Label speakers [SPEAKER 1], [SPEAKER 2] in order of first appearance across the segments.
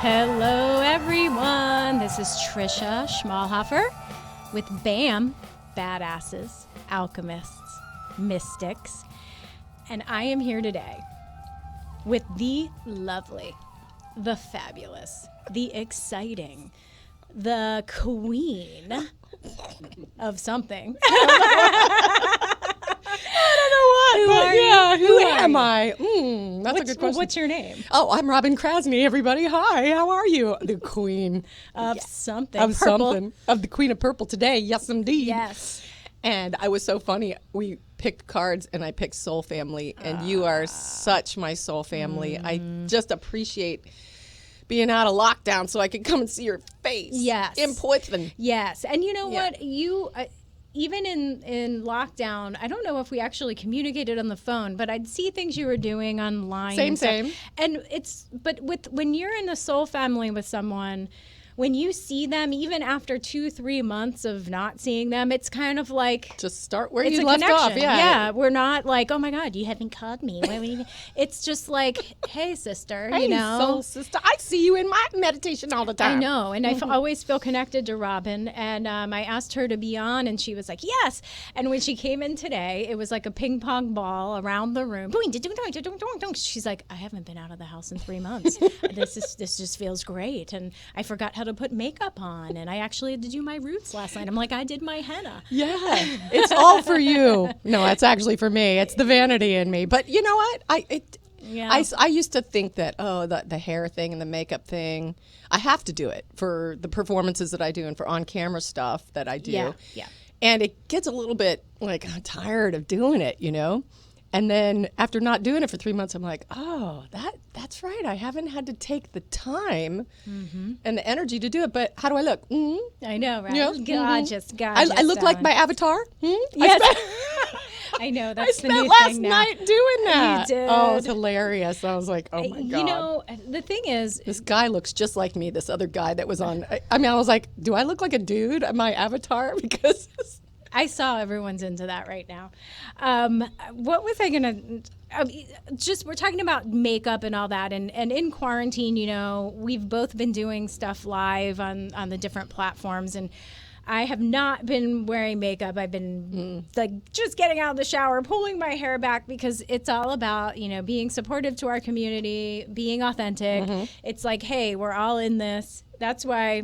[SPEAKER 1] Hello, everyone. This is Trisha Schmolhofer with BAM, Badassess, Alchemists, Mystics. And I am here today with the lovely, the fabulous, the exciting, the queen of something.
[SPEAKER 2] Who am I? That's a good question.
[SPEAKER 1] What's your name?
[SPEAKER 2] Oh, I'm Robin Krasny, everybody. Hi, how are you? The queen.
[SPEAKER 1] Of something.
[SPEAKER 2] Of
[SPEAKER 1] Purple.
[SPEAKER 2] something. Of the queen of purple today. Yes, indeed.
[SPEAKER 1] Yes.
[SPEAKER 2] And I was so funny. We picked cards, and I picked Soul Family, and you are such my soul family. I just appreciate being out of lockdown so I could come and see your face.
[SPEAKER 1] Yes.
[SPEAKER 2] In Portland.
[SPEAKER 1] Yes. And you know
[SPEAKER 2] Yeah.
[SPEAKER 1] what? You... even in lockdown, I don't know if we actually communicated on the phone, but I'd see things you were doing online.
[SPEAKER 2] Same.
[SPEAKER 1] And when you're in the soul family with someone, when you see them, even after 2-3 months of not seeing them, it's kind of like
[SPEAKER 2] Just start where
[SPEAKER 1] it's
[SPEAKER 2] you
[SPEAKER 1] a
[SPEAKER 2] left
[SPEAKER 1] connection.
[SPEAKER 2] off. Yeah.
[SPEAKER 1] Yeah, we're not like, oh my God, you haven't called me. It's just like, hey, sister,
[SPEAKER 2] Hey,
[SPEAKER 1] you know.
[SPEAKER 2] soul sister. I see you in my meditation all the time.
[SPEAKER 1] I know, and I always feel connected to Robin, and I asked her to be on, and she was like, yes. And when she came in today, it was like a ping pong ball around the room. She's like, I haven't been out of the house in 3 months. This just feels great, and I forgot how to put makeup on, and I actually had to do my roots last night. I'm like, I did my henna.
[SPEAKER 2] Yeah, it's all for you. No, it's actually for me. It's the vanity in me. But you know what? I used to think that, the hair thing and the makeup thing, I have to do it for the performances that I do and for on-camera stuff that I do.
[SPEAKER 1] Yeah.
[SPEAKER 2] And it gets a little bit like, I'm tired of doing it, you know? And then after not doing it for 3 months, I'm like, that's right. I haven't had to take the time and the energy to do it. But how do I look?
[SPEAKER 1] I know, right?
[SPEAKER 2] Yeah.
[SPEAKER 1] Gorgeous.
[SPEAKER 2] I look like my avatar.
[SPEAKER 1] Yes. I know,
[SPEAKER 2] I
[SPEAKER 1] that's the
[SPEAKER 2] spent
[SPEAKER 1] new
[SPEAKER 2] last
[SPEAKER 1] thing now.
[SPEAKER 2] night doing that.
[SPEAKER 1] You did.
[SPEAKER 2] Oh, it's hilarious. I was like, oh my God.
[SPEAKER 1] You know, the thing is,
[SPEAKER 2] This guy looks just like me, this other guy that was on. I was like, do I look like a dude? My avatar? Because
[SPEAKER 1] I saw everyone's into that right now. What was I going to... we're talking about makeup and all that. And in quarantine, you know, we've both been doing stuff live on the different platforms. And I have not been wearing makeup. I've been like just getting out of the shower, pulling my hair back, because it's all about, you know, being supportive to our community, being authentic. It's like, hey, we're all in this. That's why...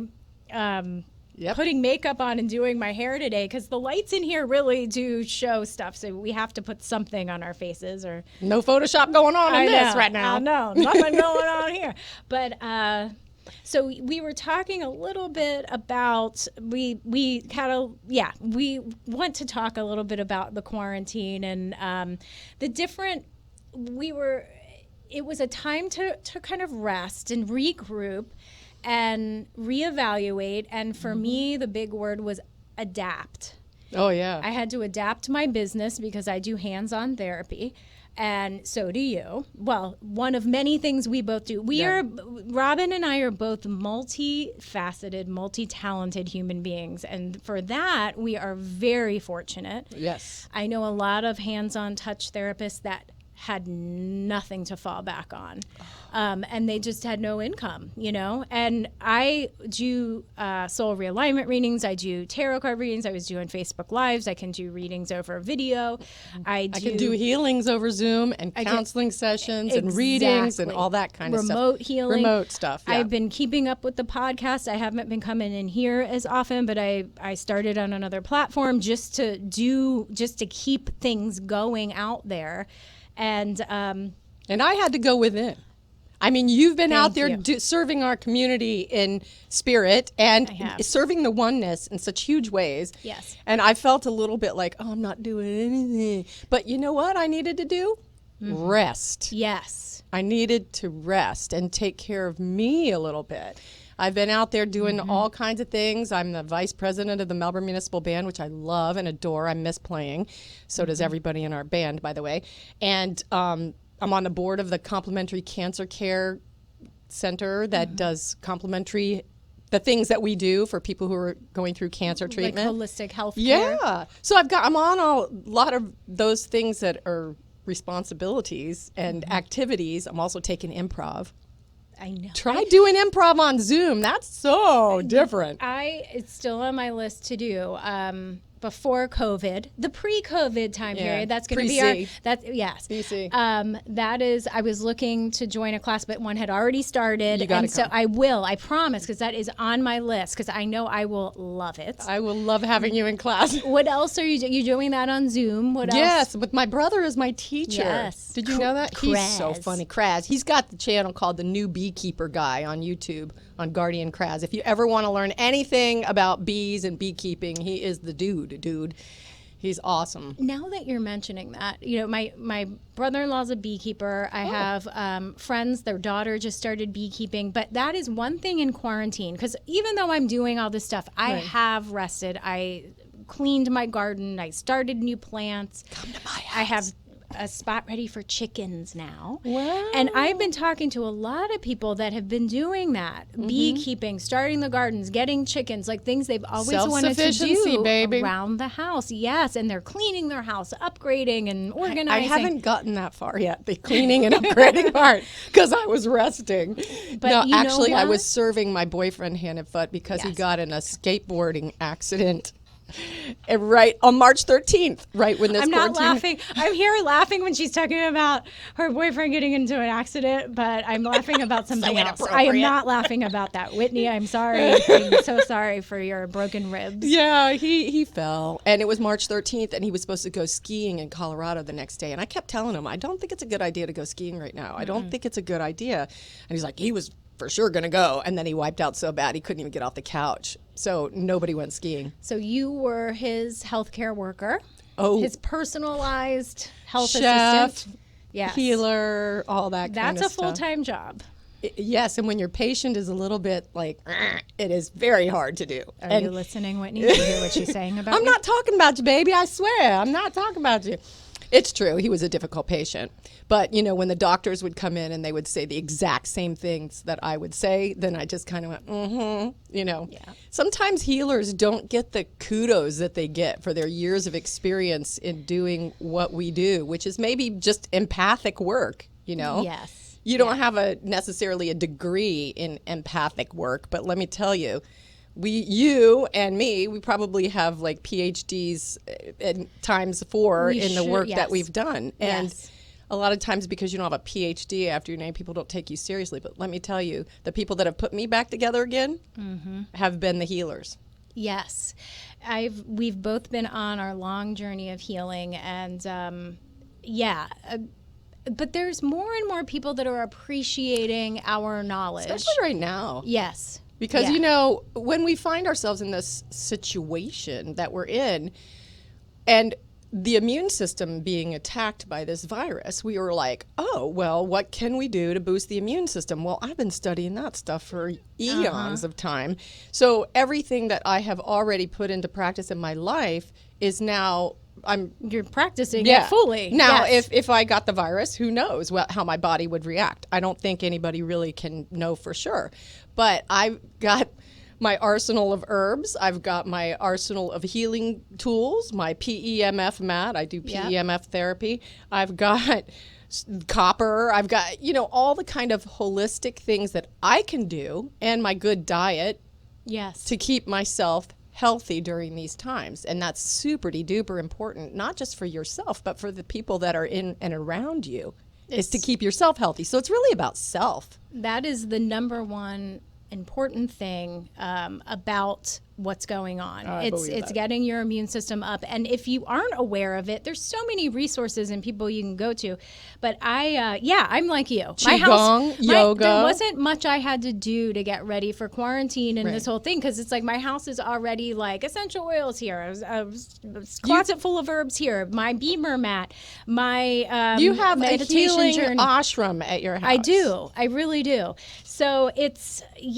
[SPEAKER 1] putting makeup on and doing my hair today, because the lights in here really do show stuff, so we have to put something on our faces. Or
[SPEAKER 2] no Photoshop going on in this right now.
[SPEAKER 1] I know, nothing going on here. But so we were talking a little bit about we want to talk a little bit about the quarantine and the different. It was a time to kind of rest and regroup and reevaluate. And for me, the big word was adapt.
[SPEAKER 2] Oh, yeah.
[SPEAKER 1] I had to adapt my business because I do hands-on therapy. And so do you. Well, one of many things we both do. Robin and I are both multifaceted, multi-talented human beings. And for that, we are very fortunate.
[SPEAKER 2] Yes.
[SPEAKER 1] I know a lot of hands-on touch therapists that had nothing to fall back on. And they just had no income, you know? And I do soul realignment readings. I do tarot card readings. I was doing Facebook Lives. I can do readings over video. I
[SPEAKER 2] can do healings over Zoom and counseling sessions and readings and all that kind of stuff.
[SPEAKER 1] Remote healing.
[SPEAKER 2] Remote stuff, yeah.
[SPEAKER 1] I've been keeping up with the podcast. I haven't been coming in here as often, but I started on another platform just to keep things going out there. And
[SPEAKER 2] I had to go within. I mean, you've been out there serving our community in spirit and serving the oneness in such huge ways.
[SPEAKER 1] Yes.
[SPEAKER 2] And I felt a little bit like, I'm not doing anything. But you know what I needed to do? Rest.
[SPEAKER 1] Yes.
[SPEAKER 2] I needed to rest and take care of me a little bit. I've been out there doing all kinds of things. I'm the vice president of the Melbourne Municipal Band, which I love and adore. I miss playing. So does everybody in our band, by the way. And I'm on the board of the Complementary Cancer Care Center that does the things that we do for people who are going through cancer treatment.
[SPEAKER 1] Like holistic health care.
[SPEAKER 2] Yeah. So I'm on a lot of those things that are responsibilities and activities. I'm also taking improv.
[SPEAKER 1] I know.
[SPEAKER 2] Try doing improv on Zoom. That's so different.
[SPEAKER 1] It's still on my list to do. Before COVID, the pre-COVID time period, that's going to be our, yes.
[SPEAKER 2] BC.
[SPEAKER 1] That is, I was looking to join a class, but one had already started.
[SPEAKER 2] You gotta
[SPEAKER 1] and so
[SPEAKER 2] come.
[SPEAKER 1] I will, I promise, because that is on my list, because I know I will love it.
[SPEAKER 2] I will love having you in class.
[SPEAKER 1] What else are you doing that on Zoom? What else?
[SPEAKER 2] Yes, with my brother as my teacher.
[SPEAKER 1] Yes.
[SPEAKER 2] Did you know that? He's so funny. Kraz. He's got the channel called The New Beekeeper Guy on YouTube on Guardian Kraz. If you ever want to learn anything about bees and beekeeping, he is the dude. He's awesome.
[SPEAKER 1] Now that you're mentioning that, my brother-in-law's a beekeeper. I have friends, their daughter just started beekeeping. But that is one thing in quarantine, because even though I'm doing all this stuff, I have rested. I cleaned my garden. I started new plants.
[SPEAKER 2] Come to my house.
[SPEAKER 1] I have a spot ready for chickens now.
[SPEAKER 2] Wow.
[SPEAKER 1] And I've been talking to a lot of people that have been doing that. Beekeeping, starting the gardens, getting chickens, like things they've always wanted to do
[SPEAKER 2] baby.
[SPEAKER 1] around the house. Yes, and they're cleaning their house, upgrading and organizing.
[SPEAKER 2] I haven't gotten that far yet, the cleaning and upgrading part, because I was resting.
[SPEAKER 1] But
[SPEAKER 2] no,
[SPEAKER 1] you know
[SPEAKER 2] actually, I
[SPEAKER 1] what?
[SPEAKER 2] was serving my boyfriend hand and foot because he got in a skateboarding accident. Right on March 13th, right when this
[SPEAKER 1] I'm not
[SPEAKER 2] quarantine-
[SPEAKER 1] laughing. I'm here laughing when she's talking about her boyfriend getting into an accident, but I'm laughing about something else. I am not laughing about that. Whitney, I'm sorry. I'm so sorry for your broken ribs.
[SPEAKER 2] Yeah, he fell. And it was March 13th, and he was supposed to go skiing in Colorado the next day. And I kept telling him, I don't think it's a good idea to go skiing right now. I don't think it's a good idea. And he's like, he was for sure going to go. And then he wiped out so bad he couldn't even get off the couch. So nobody went skiing.
[SPEAKER 1] So you were his healthcare worker.
[SPEAKER 2] Oh.
[SPEAKER 1] His personalized health
[SPEAKER 2] Chef,
[SPEAKER 1] assistant. Yes.
[SPEAKER 2] healer, all that kind of
[SPEAKER 1] That's
[SPEAKER 2] stuff.
[SPEAKER 1] a full-time job.
[SPEAKER 2] Yes, and when your patient is a little bit like, it is very hard to do.
[SPEAKER 1] Are you listening, Whitney? Do you hear what she's saying about
[SPEAKER 2] I'm
[SPEAKER 1] you?
[SPEAKER 2] not talking about you, baby. I swear. I'm not talking about you. It's true. He was a difficult patient. But, when the doctors would come in and they would say the exact same things that I would say, then I just kind of went, Yeah. Sometimes healers don't get the kudos that they get for their years of experience in doing what we do, which is maybe just empathic work,
[SPEAKER 1] Yes.
[SPEAKER 2] You don't have necessarily a degree in empathic work, but let me tell you, you and me, we probably have like PhDs at times 4 in the work that we've done. And a lot of times because you don't have a PhD after your name, people don't take you seriously. But let me tell you, the people that have put me back together again have been the healers.
[SPEAKER 1] Yes. We've both been on our long journey of healing, and but there's more and more people that are appreciating our knowledge.
[SPEAKER 2] Especially right now.
[SPEAKER 1] Yes.
[SPEAKER 2] Because, when we find ourselves in this situation that we're in, and the immune system being attacked by this virus, we were like, oh, well, what can we do to boost the immune system? Well, I've been studying that stuff for eons of time. So everything that I have already put into practice in my life is now
[SPEAKER 1] you're practicing it fully.
[SPEAKER 2] Now, if I got the virus, who knows how my body would react? I don't think anybody really can know for sure. But I've got my arsenal of herbs. I've got my arsenal of healing tools, my PEMF mat. I do PEMF therapy. I've got copper. I've got, all the kind of holistic things that I can do, and my good diet to keep myself healthy during these times. And that's super-duper important, not just for yourself, but for the people that are in and around you, is to keep yourself healthy. So it's really about self.
[SPEAKER 1] That is the number one important thing about what's going on. It's getting your immune system up. And if you aren't aware of it, there's so many resources and people you can go to. But I'm like you.
[SPEAKER 2] Qigong, yoga.
[SPEAKER 1] There wasn't much I had to do to get ready for quarantine and this whole thing, because it's like my house is already like essential oils here, a closet full of herbs here, my beamer mat, my
[SPEAKER 2] you have
[SPEAKER 1] meditation
[SPEAKER 2] a healing
[SPEAKER 1] journey.
[SPEAKER 2] ashram at your house.
[SPEAKER 1] I do. I really do. So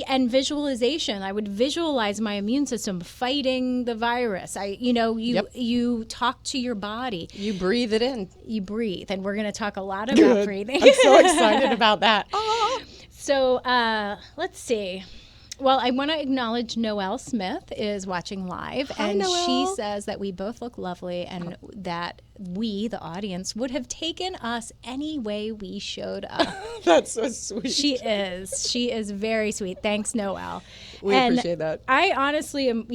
[SPEAKER 1] and visualization. I would visualize my immune system fighting the virus. You talk to your body.
[SPEAKER 2] You breathe it in.
[SPEAKER 1] You breathe, and we're going to talk a lot about breathing.
[SPEAKER 2] I'm so excited about that.
[SPEAKER 1] So let's see. Well, I want to acknowledge Noelle Smith is watching live, and
[SPEAKER 2] Noelle.
[SPEAKER 1] she says that we both look lovely and that we, the audience, would have taken us any way we showed up.
[SPEAKER 2] That's so sweet.
[SPEAKER 1] She is. She is very sweet. Thanks, Noelle.
[SPEAKER 2] We appreciate that.
[SPEAKER 1] I honestly am,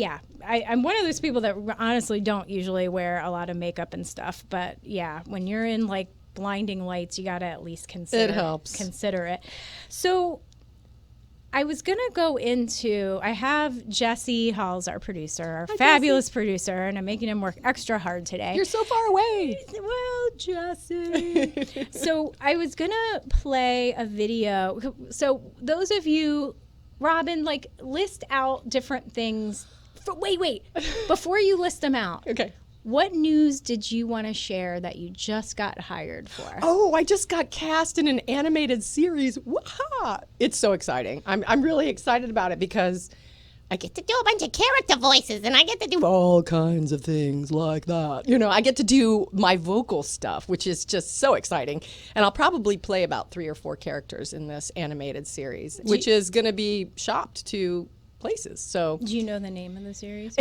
[SPEAKER 1] I'm one of those people that honestly don't usually wear a lot of makeup and stuff. But yeah, when you're in like blinding lights, you got to at least consider
[SPEAKER 2] It helps.
[SPEAKER 1] Consider it. So I was going to go into, I have Jesse Halls, our producer, our fabulous producer, and I'm making him work extra hard today.
[SPEAKER 2] You're so far away.
[SPEAKER 1] Well, Jesse. So I was going to play a video. So those of you, Robin, like list out different things. Wait. Before you list them out.
[SPEAKER 2] Okay.
[SPEAKER 1] What news did you want to share that you just got hired for?
[SPEAKER 2] Oh, I just got cast in an animated series. Waha! It's so exciting. I'm really excited about it because I get to do a bunch of character voices and I get to do all kinds of things like that. You know, I get to do my vocal stuff, which is just so exciting. And I'll probably play about 3 or 4 characters in this animated series, which is going to be shopped to places. So,
[SPEAKER 1] do you know the name of the series?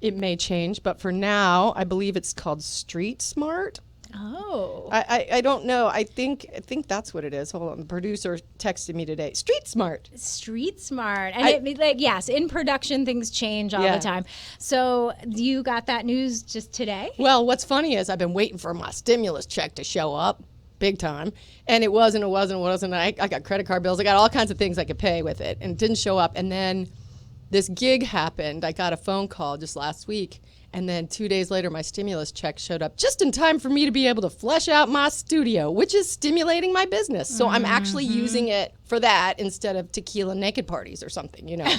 [SPEAKER 2] It may change, but for now, I believe it's called Street Smart.
[SPEAKER 1] Oh.
[SPEAKER 2] I don't know. I think that's what it is. Hold on. The producer texted me today. Street Smart.
[SPEAKER 1] Street Smart. And yes, in production, things change all the time. So you got that news just today?
[SPEAKER 2] Well, what's funny is I've been waiting for my stimulus check to show up big time. And it wasn't. I got credit card bills. I got all kinds of things I could pay with it. And it didn't show up. And then this gig happened. I got a phone call just last week, and then 2 days later, my stimulus check showed up just in time for me to be able to flesh out my studio, which is stimulating my business. So I'm actually using it for that instead of tequila naked parties or something, you know,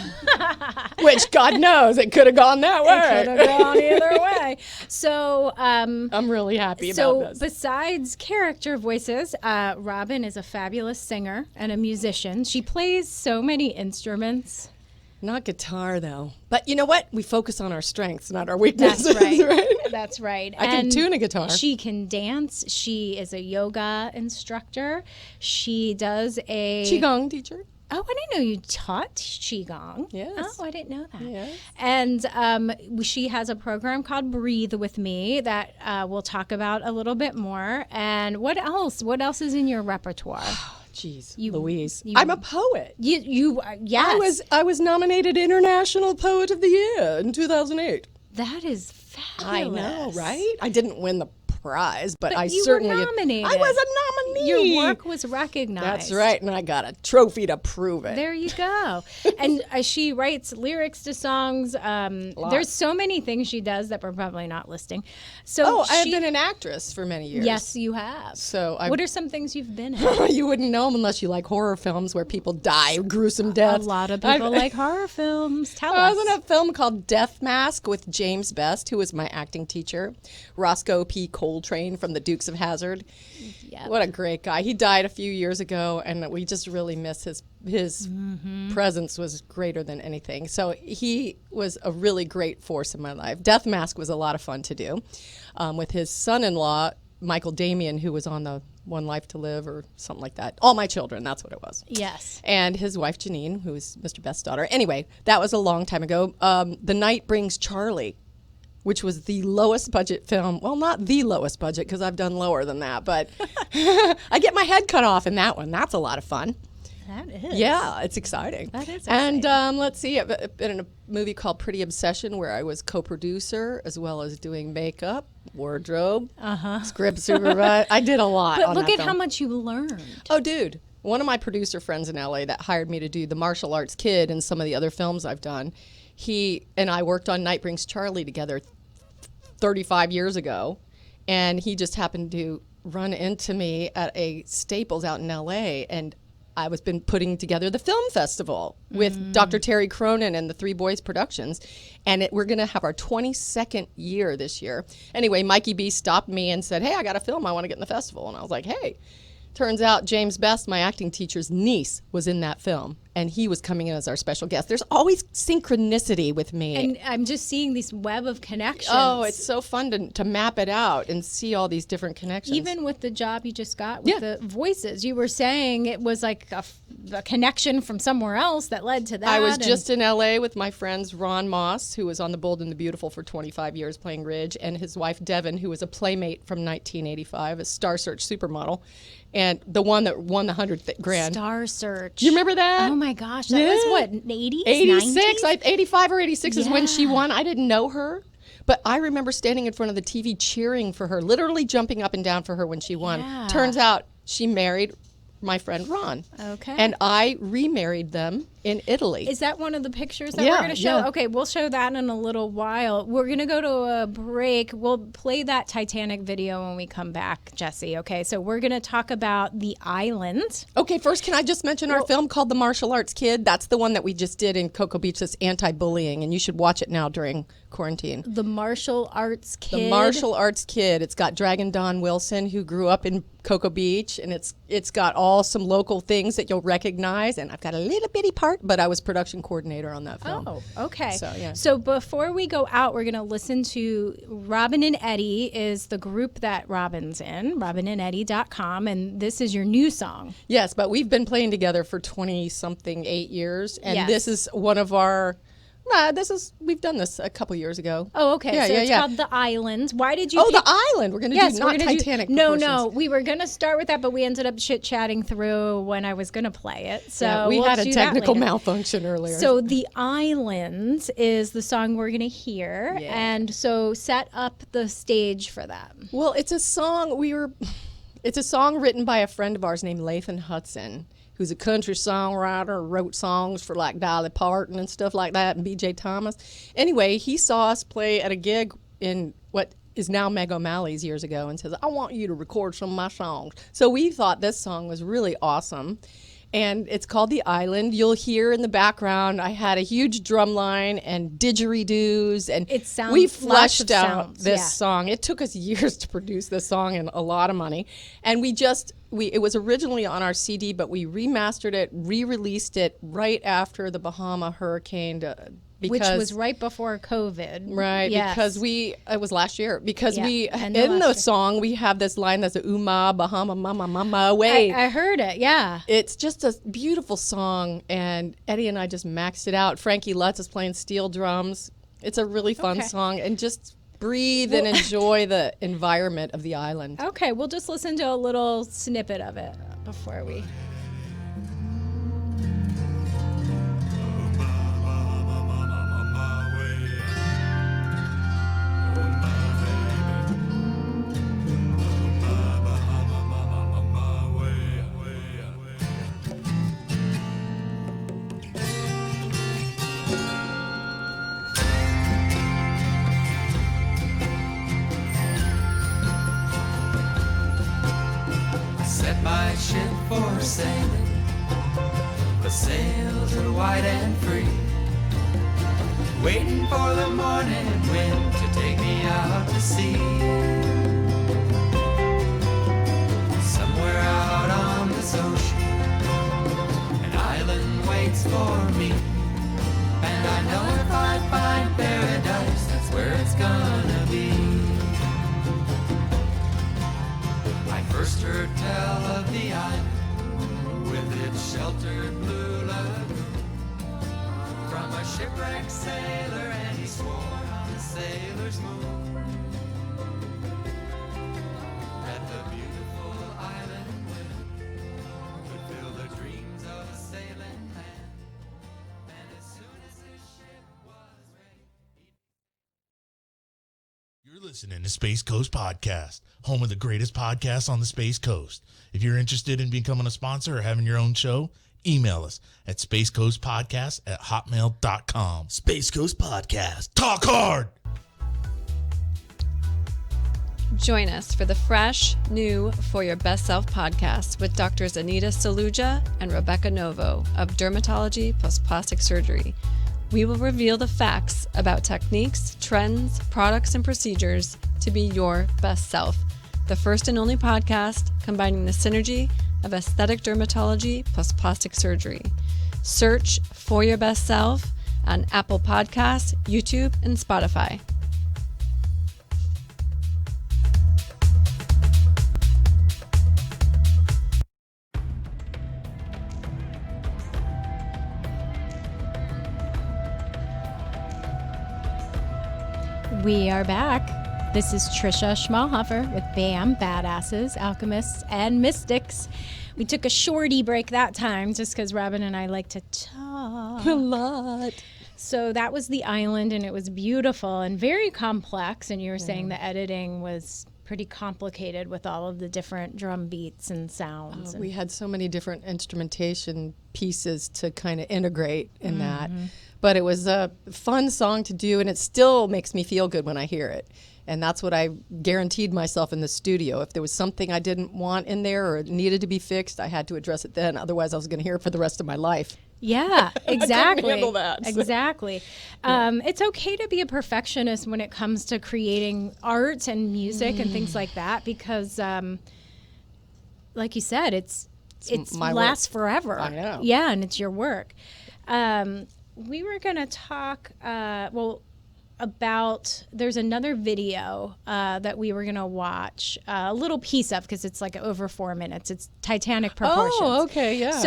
[SPEAKER 2] which God knows it could have gone that way.
[SPEAKER 1] It could have gone either way. So
[SPEAKER 2] I'm really happy about this.
[SPEAKER 1] So besides character voices, Robin is a fabulous singer and a musician. She plays so many instruments.
[SPEAKER 2] Not guitar, though. But you know what? We focus on our strengths, not our weaknesses.
[SPEAKER 1] That's right.
[SPEAKER 2] Right?
[SPEAKER 1] That's right.
[SPEAKER 2] I can tune a guitar.
[SPEAKER 1] She can dance. She is a yoga instructor. She does a
[SPEAKER 2] Qigong teacher.
[SPEAKER 1] Oh, I didn't know you taught Qigong.
[SPEAKER 2] Yes.
[SPEAKER 1] Oh, I didn't know that.
[SPEAKER 2] Yes.
[SPEAKER 1] And she has a program called Breathe With Me that we'll talk about a little bit more. And what else? What else is in your repertoire?
[SPEAKER 2] Jeez, Louise.
[SPEAKER 1] you-
[SPEAKER 2] I'm a poet.
[SPEAKER 1] Yes.
[SPEAKER 2] I was nominated International Poet of the Year in 2008.
[SPEAKER 1] That is fabulous.
[SPEAKER 2] I know, right? I didn't win the prize, but I
[SPEAKER 1] you
[SPEAKER 2] certainly
[SPEAKER 1] were nominated.
[SPEAKER 2] I was a nominee.
[SPEAKER 1] Your work was recognized.
[SPEAKER 2] That's right, and I got a trophy to prove it.
[SPEAKER 1] There you go. And she writes lyrics to songs. There's so many things she does that we're probably not listing. So
[SPEAKER 2] I have been an actress for many years.
[SPEAKER 1] Yes, you have.
[SPEAKER 2] So
[SPEAKER 1] what are some things you've been in?
[SPEAKER 2] You wouldn't know them unless you like horror films where people die gruesome deaths.
[SPEAKER 1] A lot of people like horror films. Tell
[SPEAKER 2] I
[SPEAKER 1] us.
[SPEAKER 2] was in a film called Death Mask with James Best, who was my acting teacher. Roscoe P. Coltrane from the Dukes of Hazzard.
[SPEAKER 1] Yep.
[SPEAKER 2] What a great guy. He died a few years ago, and we just really miss his presence was greater than anything. So he was a really great force in my life. Death Mask was a lot of fun to do with his son-in-law, Michael Damian, who was on the One Life to Live or something like that. All My Children, that's what it was.
[SPEAKER 1] Yes.
[SPEAKER 2] And his wife, Janine, who was Mr. Best's daughter. Anyway, that was a long time ago. The Night Brings Charlie, which was the lowest budget film. Well, not the lowest budget, because I've done lower than that, but I get my head cut off in that one. That's a lot of fun.
[SPEAKER 1] That is.
[SPEAKER 2] Yeah, it's exciting.
[SPEAKER 1] That is
[SPEAKER 2] And
[SPEAKER 1] exciting.
[SPEAKER 2] let's see, I've been in a movie called Pretty Obsession where I was co-producer as well as doing makeup, wardrobe, script supervisor. I did a lot.
[SPEAKER 1] But
[SPEAKER 2] on
[SPEAKER 1] look
[SPEAKER 2] that
[SPEAKER 1] at
[SPEAKER 2] film.
[SPEAKER 1] how much you learned.
[SPEAKER 2] Oh, dude. One of my producer friends in LA that hired me to do The Martial Arts Kid and some of the other films I've done, he and I worked on Night Brings Charlie together 35 years ago, and he just happened to run into me at a Staples out in LA, and I was been putting together the film festival with Dr. Terry Cronin and the Three Boys Productions, and we're going to have our 22nd year this year. Anyway, Mikey B stopped me and said, "Hey, I got a film I want to get in the festival," and I was like, "Hey." Turns out James Best, my acting teacher's niece, was in that film. and he was coming in as our special guest. There's always synchronicity with me.
[SPEAKER 1] And I'm just seeing this web of connections.
[SPEAKER 2] Oh, it's so fun to map it out and see all these different connections.
[SPEAKER 1] Even with the job you just got with the voices, you were saying it was like a connection from somewhere else that led to that.
[SPEAKER 2] I was just in LA with my friends Ron Moss, who was on The Bold and the Beautiful for 25 years playing Ridge, and his wife Devin, who was a playmate from 1985, a Star Search supermodel, and the one that won the 100th grand.
[SPEAKER 1] Star Search.
[SPEAKER 2] You remember that?
[SPEAKER 1] Oh my gosh, that was what, 80s?
[SPEAKER 2] 86, 85 or 86 is when
[SPEAKER 1] Yeah.
[SPEAKER 2] she won. I didn't know her. But I remember standing in front of the TV cheering for her, literally jumping up and down for her when she won.
[SPEAKER 1] Yeah.
[SPEAKER 2] Turns out she married my friend Ron.
[SPEAKER 1] Okay.
[SPEAKER 2] And I remarried them in Italy.
[SPEAKER 1] Is that one of the pictures that
[SPEAKER 2] Yeah,
[SPEAKER 1] we're going to show?
[SPEAKER 2] yeah.
[SPEAKER 1] Okay, we'll show that in a little while. We're going to go to a break. We'll play that Titanic video when we come back, Jesse. Okay, so we're going to talk about the island.
[SPEAKER 2] Okay, first, can I just mention our film called The Martial Arts Kid? That's the one that we just did in Cocoa Beach, this anti-bullying, and you should watch it now during quarantine.
[SPEAKER 1] The Martial Arts Kid.
[SPEAKER 2] The Martial Arts Kid. It's got Dragon Don Wilson, who grew up in Cocoa Beach, and it's got all some local things that you'll recognize, and I've got a little bitty part, but I was production coordinator on that film.
[SPEAKER 1] Oh, okay.
[SPEAKER 2] So, yeah.
[SPEAKER 1] So before we go out, we're going to listen to Robin and Eddie is the group that Robin's in, robinandeddie.com, and this is your new song.
[SPEAKER 2] Yes, but we've been playing together for 20-something, 8 years, and
[SPEAKER 1] Yes.
[SPEAKER 2] this is one of our... we've done this a couple years ago.
[SPEAKER 1] Oh, okay.
[SPEAKER 2] Yeah,
[SPEAKER 1] so
[SPEAKER 2] yeah,
[SPEAKER 1] it's
[SPEAKER 2] yeah.
[SPEAKER 1] called The Island. Why did you
[SPEAKER 2] Oh,
[SPEAKER 1] pick-
[SPEAKER 2] the island. We're going to do not Titanic
[SPEAKER 1] No,
[SPEAKER 2] proportions.
[SPEAKER 1] we were going to start with that, but we ended up chit-chatting through when I was going to play it. So
[SPEAKER 2] Yeah, we
[SPEAKER 1] we'll
[SPEAKER 2] had a
[SPEAKER 1] do that
[SPEAKER 2] technical
[SPEAKER 1] later.
[SPEAKER 2] malfunction earlier.
[SPEAKER 1] So The Island is the song we're going to hear.
[SPEAKER 2] Yeah.
[SPEAKER 1] And so set up the stage for that.
[SPEAKER 2] Well, it's a song it's a song written by a friend of ours named Lathan Hudson, who's a country songwriter, wrote songs for like Dolly Parton and stuff like that, and B.J. Thomas. Anyway, he saw us play at a gig in what is now Meg O'Malley's years ago and says, I want you to record some of my songs. So we thought this song was really awesome. And it's called The Island. You'll hear in the background, I had a huge drum line and didgeridoos. And
[SPEAKER 1] It sounds-
[SPEAKER 2] we
[SPEAKER 1] lots of
[SPEAKER 2] fleshed out
[SPEAKER 1] sounds,
[SPEAKER 2] this
[SPEAKER 1] yeah.
[SPEAKER 2] song. It took us years to produce this song and a lot of money. And it was originally on our CD, but we remastered it, re-released it right after the Bahama hurricane.
[SPEAKER 1] Which was right before COVID.
[SPEAKER 2] Right,
[SPEAKER 1] Yes.
[SPEAKER 2] because it was last year. Because
[SPEAKER 1] Yeah, end of
[SPEAKER 2] in
[SPEAKER 1] last
[SPEAKER 2] the
[SPEAKER 1] year.
[SPEAKER 2] song, we have this line that's a Uma, Bahama, Mama, Mama, wait.
[SPEAKER 1] I heard it, yeah.
[SPEAKER 2] It's just a beautiful song, and Eddie and I just maxed it out. Frankie Lutz is playing steel drums. It's a really fun
[SPEAKER 1] Okay.
[SPEAKER 2] song, and just breathe and enjoy the environment of the island.
[SPEAKER 1] Okay, we'll just listen to a little snippet of it before we...
[SPEAKER 3] Set my ship for sailing. The sails are wide and free. Waiting for the morning wind to take me out to sea. Somewhere out on this ocean, an island waits for me. And I know if I find paradise, that's where it's gonna be. I first heard tell of the island with its sheltered blue lagoon from a shipwrecked sailor, and he swore on the sailor's moon that the beautiful island wind would fill the dreams of a sailing man. And as soon as his ship was ready,
[SPEAKER 4] You're listening to Space Coast Podcast, home of the greatest podcasts on the Space Coast. If you're interested in becoming a sponsor or having your own show, email us at spacecoastpodcast@hotmail.com.
[SPEAKER 5] Space Coast Podcast.
[SPEAKER 4] Talk hard!
[SPEAKER 6] Join us for the fresh, new For Your Best Self podcast with Drs. Anita Saluja and Rebecca Novo of Dermatology plus Plastic Surgery. We will reveal the facts about techniques, trends, products, and procedures to be your best self. The first and only podcast combining the synergy of aesthetic dermatology plus plastic surgery. Search For Your Best Self on Apple Podcasts, YouTube, and Spotify.
[SPEAKER 1] We are back. This is Trisha Schmolhofer with BAM, Badassess, Alchemists, and Mystics. We took a shorty break that time just because Robin and I like to talk
[SPEAKER 2] A lot.
[SPEAKER 1] So that was The Island, and it was beautiful and very complex. And you were saying the editing was pretty complicated with all of the different drum beats and sounds.
[SPEAKER 2] We had so many different instrumentation pieces to kind of integrate in that. But it was a fun song to do, and it still makes me feel good when I hear it. And that's what I guaranteed myself in the studio. If there was something I didn't want in there or it needed to be fixed, I had to address it then. Otherwise, I was going to hear it for the rest of my life.
[SPEAKER 1] Yeah, exactly.
[SPEAKER 2] handle that, so.
[SPEAKER 1] Exactly. It's okay to be a perfectionist when it comes to creating art and music and things like that, because, like you said, it's
[SPEAKER 2] my
[SPEAKER 1] lasts
[SPEAKER 2] work.
[SPEAKER 1] forever.
[SPEAKER 2] I know.
[SPEAKER 1] Yeah, and it's your work. We were going to talk, about, there's another video that we were going to watch a little piece of, because it's like over 4 minutes. It's Titanic proportions.
[SPEAKER 2] Oh, okay, yeah.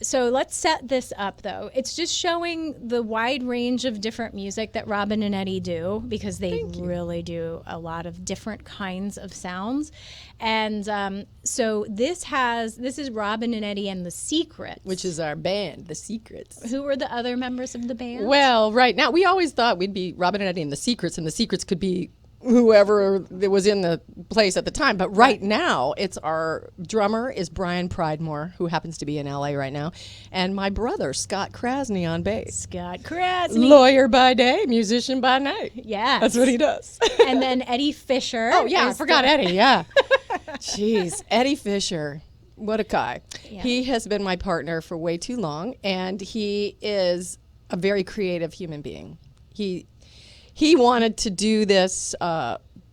[SPEAKER 1] So let's set this up, though. It's just showing the wide range of different music that Robin and Eddie do, because they really do a lot of different kinds of sounds. And so this is Robin and Eddie and the Secrets.
[SPEAKER 2] Which is our band, The Secrets.
[SPEAKER 1] Who were the other members of the band?
[SPEAKER 2] Well, right now, we always thought we'd be Robin and Eddie and The Secrets, and The Secrets could be whoever that was in the place at the time. But right now, it's our drummer is Brian Pridemore, who happens to be in LA right now, and my brother, Scott Krasny, on bass.
[SPEAKER 1] Scott Krasny.
[SPEAKER 2] Lawyer by day, musician by night.
[SPEAKER 1] Yeah.
[SPEAKER 2] That's what he does.
[SPEAKER 1] And then Eddie Fisher.
[SPEAKER 2] Oh, yeah, I
[SPEAKER 1] is
[SPEAKER 2] forgot Eddie, yeah. Jeez, Eddie Fisher. What a guy.
[SPEAKER 1] Yeah.
[SPEAKER 2] He has been my partner for way too long, and he is a very creative human being. He wanted to do this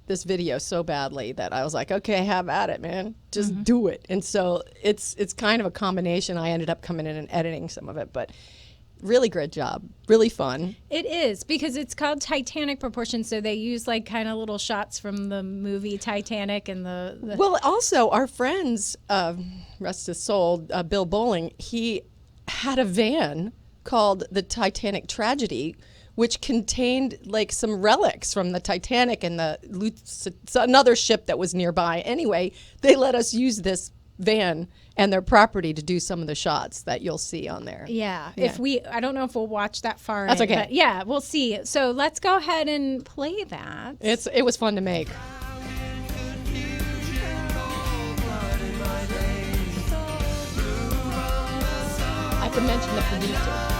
[SPEAKER 2] this video so badly that I was like, okay, have at it, man. Just do it. And so it's kind of a combination. I ended up coming in and editing some of it, but really great job. Really fun.
[SPEAKER 1] It is, because it's called Titanic proportions, so they use like kind of little shots from the movie Titanic and the
[SPEAKER 2] Well, also our friends, rest his soul, Bill Bowling, he had a van called the Titanic Tragedy, which contained like some relics from the Titanic and another ship that was nearby. Anyway, they let us use this van and their property to do some of the shots that you'll see on there.
[SPEAKER 1] Yeah. I don't know if we'll watch that far
[SPEAKER 2] That's
[SPEAKER 1] in,
[SPEAKER 2] okay.
[SPEAKER 1] but yeah, we'll see. So let's go ahead and play that.
[SPEAKER 2] It was fun to make. I can mention the producer.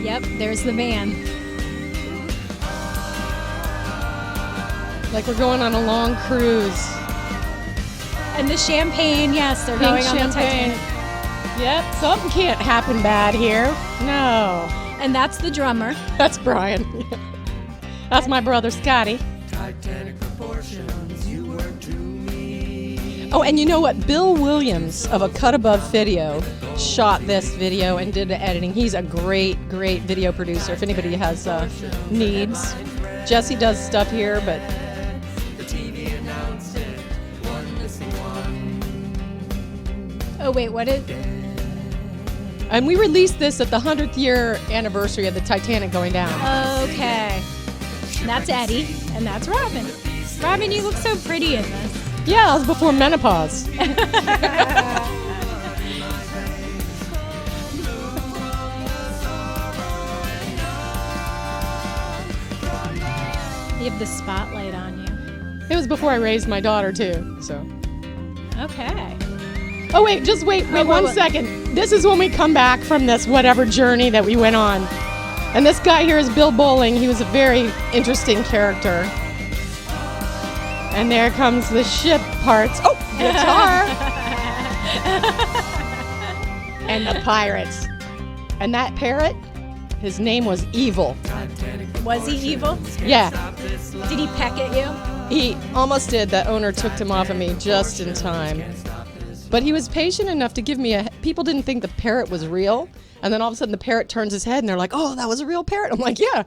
[SPEAKER 1] Yep, there's the van.
[SPEAKER 2] Like we're going on a long cruise.
[SPEAKER 1] And the champagne, yes, they're going on the Titanic.
[SPEAKER 2] Yep, something can't happen bad here. No.
[SPEAKER 1] And that's the drummer.
[SPEAKER 2] That's Brian. That's my brother, Scotty.
[SPEAKER 3] Titanic proportions, you were to me.
[SPEAKER 2] Oh, and you know what? Bill Williams of A Cut Above Video shot this video and did the editing. He's a great, great video producer if anybody has needs. Jesse does stuff here, but...
[SPEAKER 3] The TV announced it, one missing one.
[SPEAKER 1] Oh, wait, what is...
[SPEAKER 2] And we released this at the 100th year anniversary of the Titanic going down.
[SPEAKER 1] Okay. That's Eddie, and that's Robin. Robin, you look so pretty in this.
[SPEAKER 2] Yeah, that was before menopause.
[SPEAKER 1] You have the spotlight on you.
[SPEAKER 2] It was before I raised my daughter, too, so...
[SPEAKER 1] Okay.
[SPEAKER 2] Oh, wait, just wait one second. This is when we come back from this whatever journey that we went on. And this guy here is Bill Bowling. He was a very interesting character. And there comes the ship parts. Oh, guitar! And the pirates. And that parrot, His name was Evil.
[SPEAKER 1] Was he evil?
[SPEAKER 2] Yeah,
[SPEAKER 1] Did he peck at you?
[SPEAKER 2] he almost did. The owner took him off of me just in time. But he was patient enough to give me people didn't think the parrot was real. And then all of a sudden the parrot turns his head and they're like, oh, that was a real parrot. I'm like, yeah,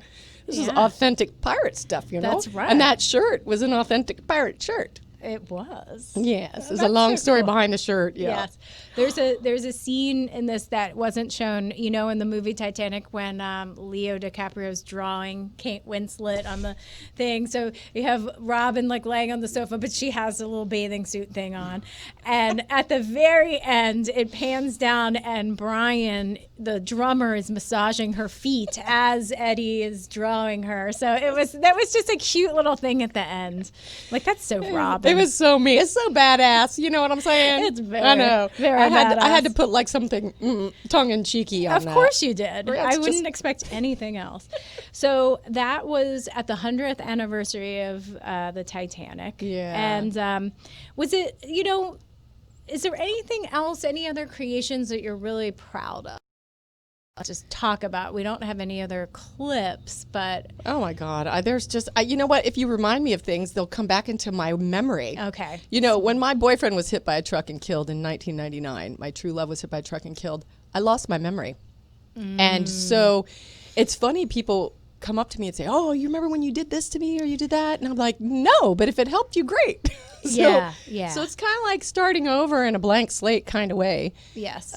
[SPEAKER 2] this is authentic pirate stuff, you know?
[SPEAKER 1] That's right.
[SPEAKER 2] And that shirt was an authentic pirate shirt.
[SPEAKER 1] It was.
[SPEAKER 2] Yes, there's a
[SPEAKER 1] That's
[SPEAKER 2] long
[SPEAKER 1] so
[SPEAKER 2] story
[SPEAKER 1] cool.
[SPEAKER 2] behind the shirt. Yeah.
[SPEAKER 1] Yes. There's a scene in this that wasn't shown, you know, in the movie Titanic when Leo DiCaprio's drawing Kate Winslet on the thing. So you have Robin like laying on the sofa, but she has a little bathing suit thing on. And at the very end, it pans down and Brian, the drummer, is massaging her feet as Eddie is drawing her. So that was just a cute little thing at the end. Like, that's so Robin.
[SPEAKER 2] It was so me. It's so badass. You know what I'm saying?
[SPEAKER 1] It's very,
[SPEAKER 2] I know.
[SPEAKER 1] very
[SPEAKER 2] I had to
[SPEAKER 1] badass.
[SPEAKER 2] put like something tongue-in-cheeky on
[SPEAKER 1] Of
[SPEAKER 2] that.
[SPEAKER 1] course you did.
[SPEAKER 2] Yeah,
[SPEAKER 1] I
[SPEAKER 2] it's
[SPEAKER 1] wouldn't
[SPEAKER 2] just-
[SPEAKER 1] expect anything else. So that was at the 100th anniversary of the Titanic.
[SPEAKER 2] Yeah.
[SPEAKER 1] And was it, you know, is there anything else, any other creations that you're really proud of? Just talk about. We don't have any other clips, but
[SPEAKER 2] Oh my God. There's just, you know what? If you remind me of things, they'll come back into my memory.
[SPEAKER 1] okay.
[SPEAKER 2] You know, when my boyfriend was hit by a truck and killed in 1999, my true love was hit by a truck and killed, I lost my memory. And so it's funny, people come up to me and say, oh, you remember when you did this to me or you did that? And I'm like, no, but if it helped you, great.
[SPEAKER 1] Yeah.
[SPEAKER 2] So it's kind of like starting over in a blank slate kind of way.
[SPEAKER 1] Yes.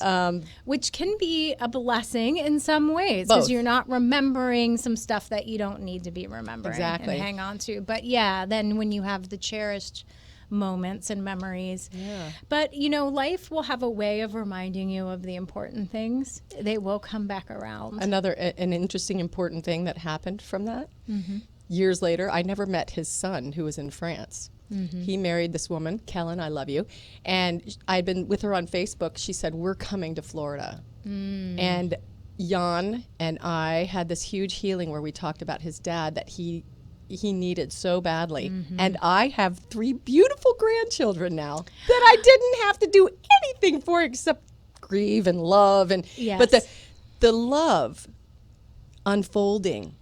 [SPEAKER 1] Which can be a blessing in some ways
[SPEAKER 2] Both.
[SPEAKER 1] because you're not remembering some stuff that you don't need to be remembering
[SPEAKER 2] Exactly.
[SPEAKER 1] and hang on to. But yeah, then when you have the cherished moments and memories.
[SPEAKER 2] Yeah.
[SPEAKER 1] But you know, life will have a way of reminding you of the important things. They will come back around.
[SPEAKER 2] An interesting, important thing that happened from that. Years later, I never met his son who was in France. He married this woman, Kellen, I love you. And I'd been with her on Facebook. She said, we're coming to Florida. And Jan and I had this huge healing where we talked about his dad that he needed so badly. And I have 3 beautiful grandchildren now that I didn't have to do anything for except grieve and love. And
[SPEAKER 1] Yes.
[SPEAKER 2] But the love unfolding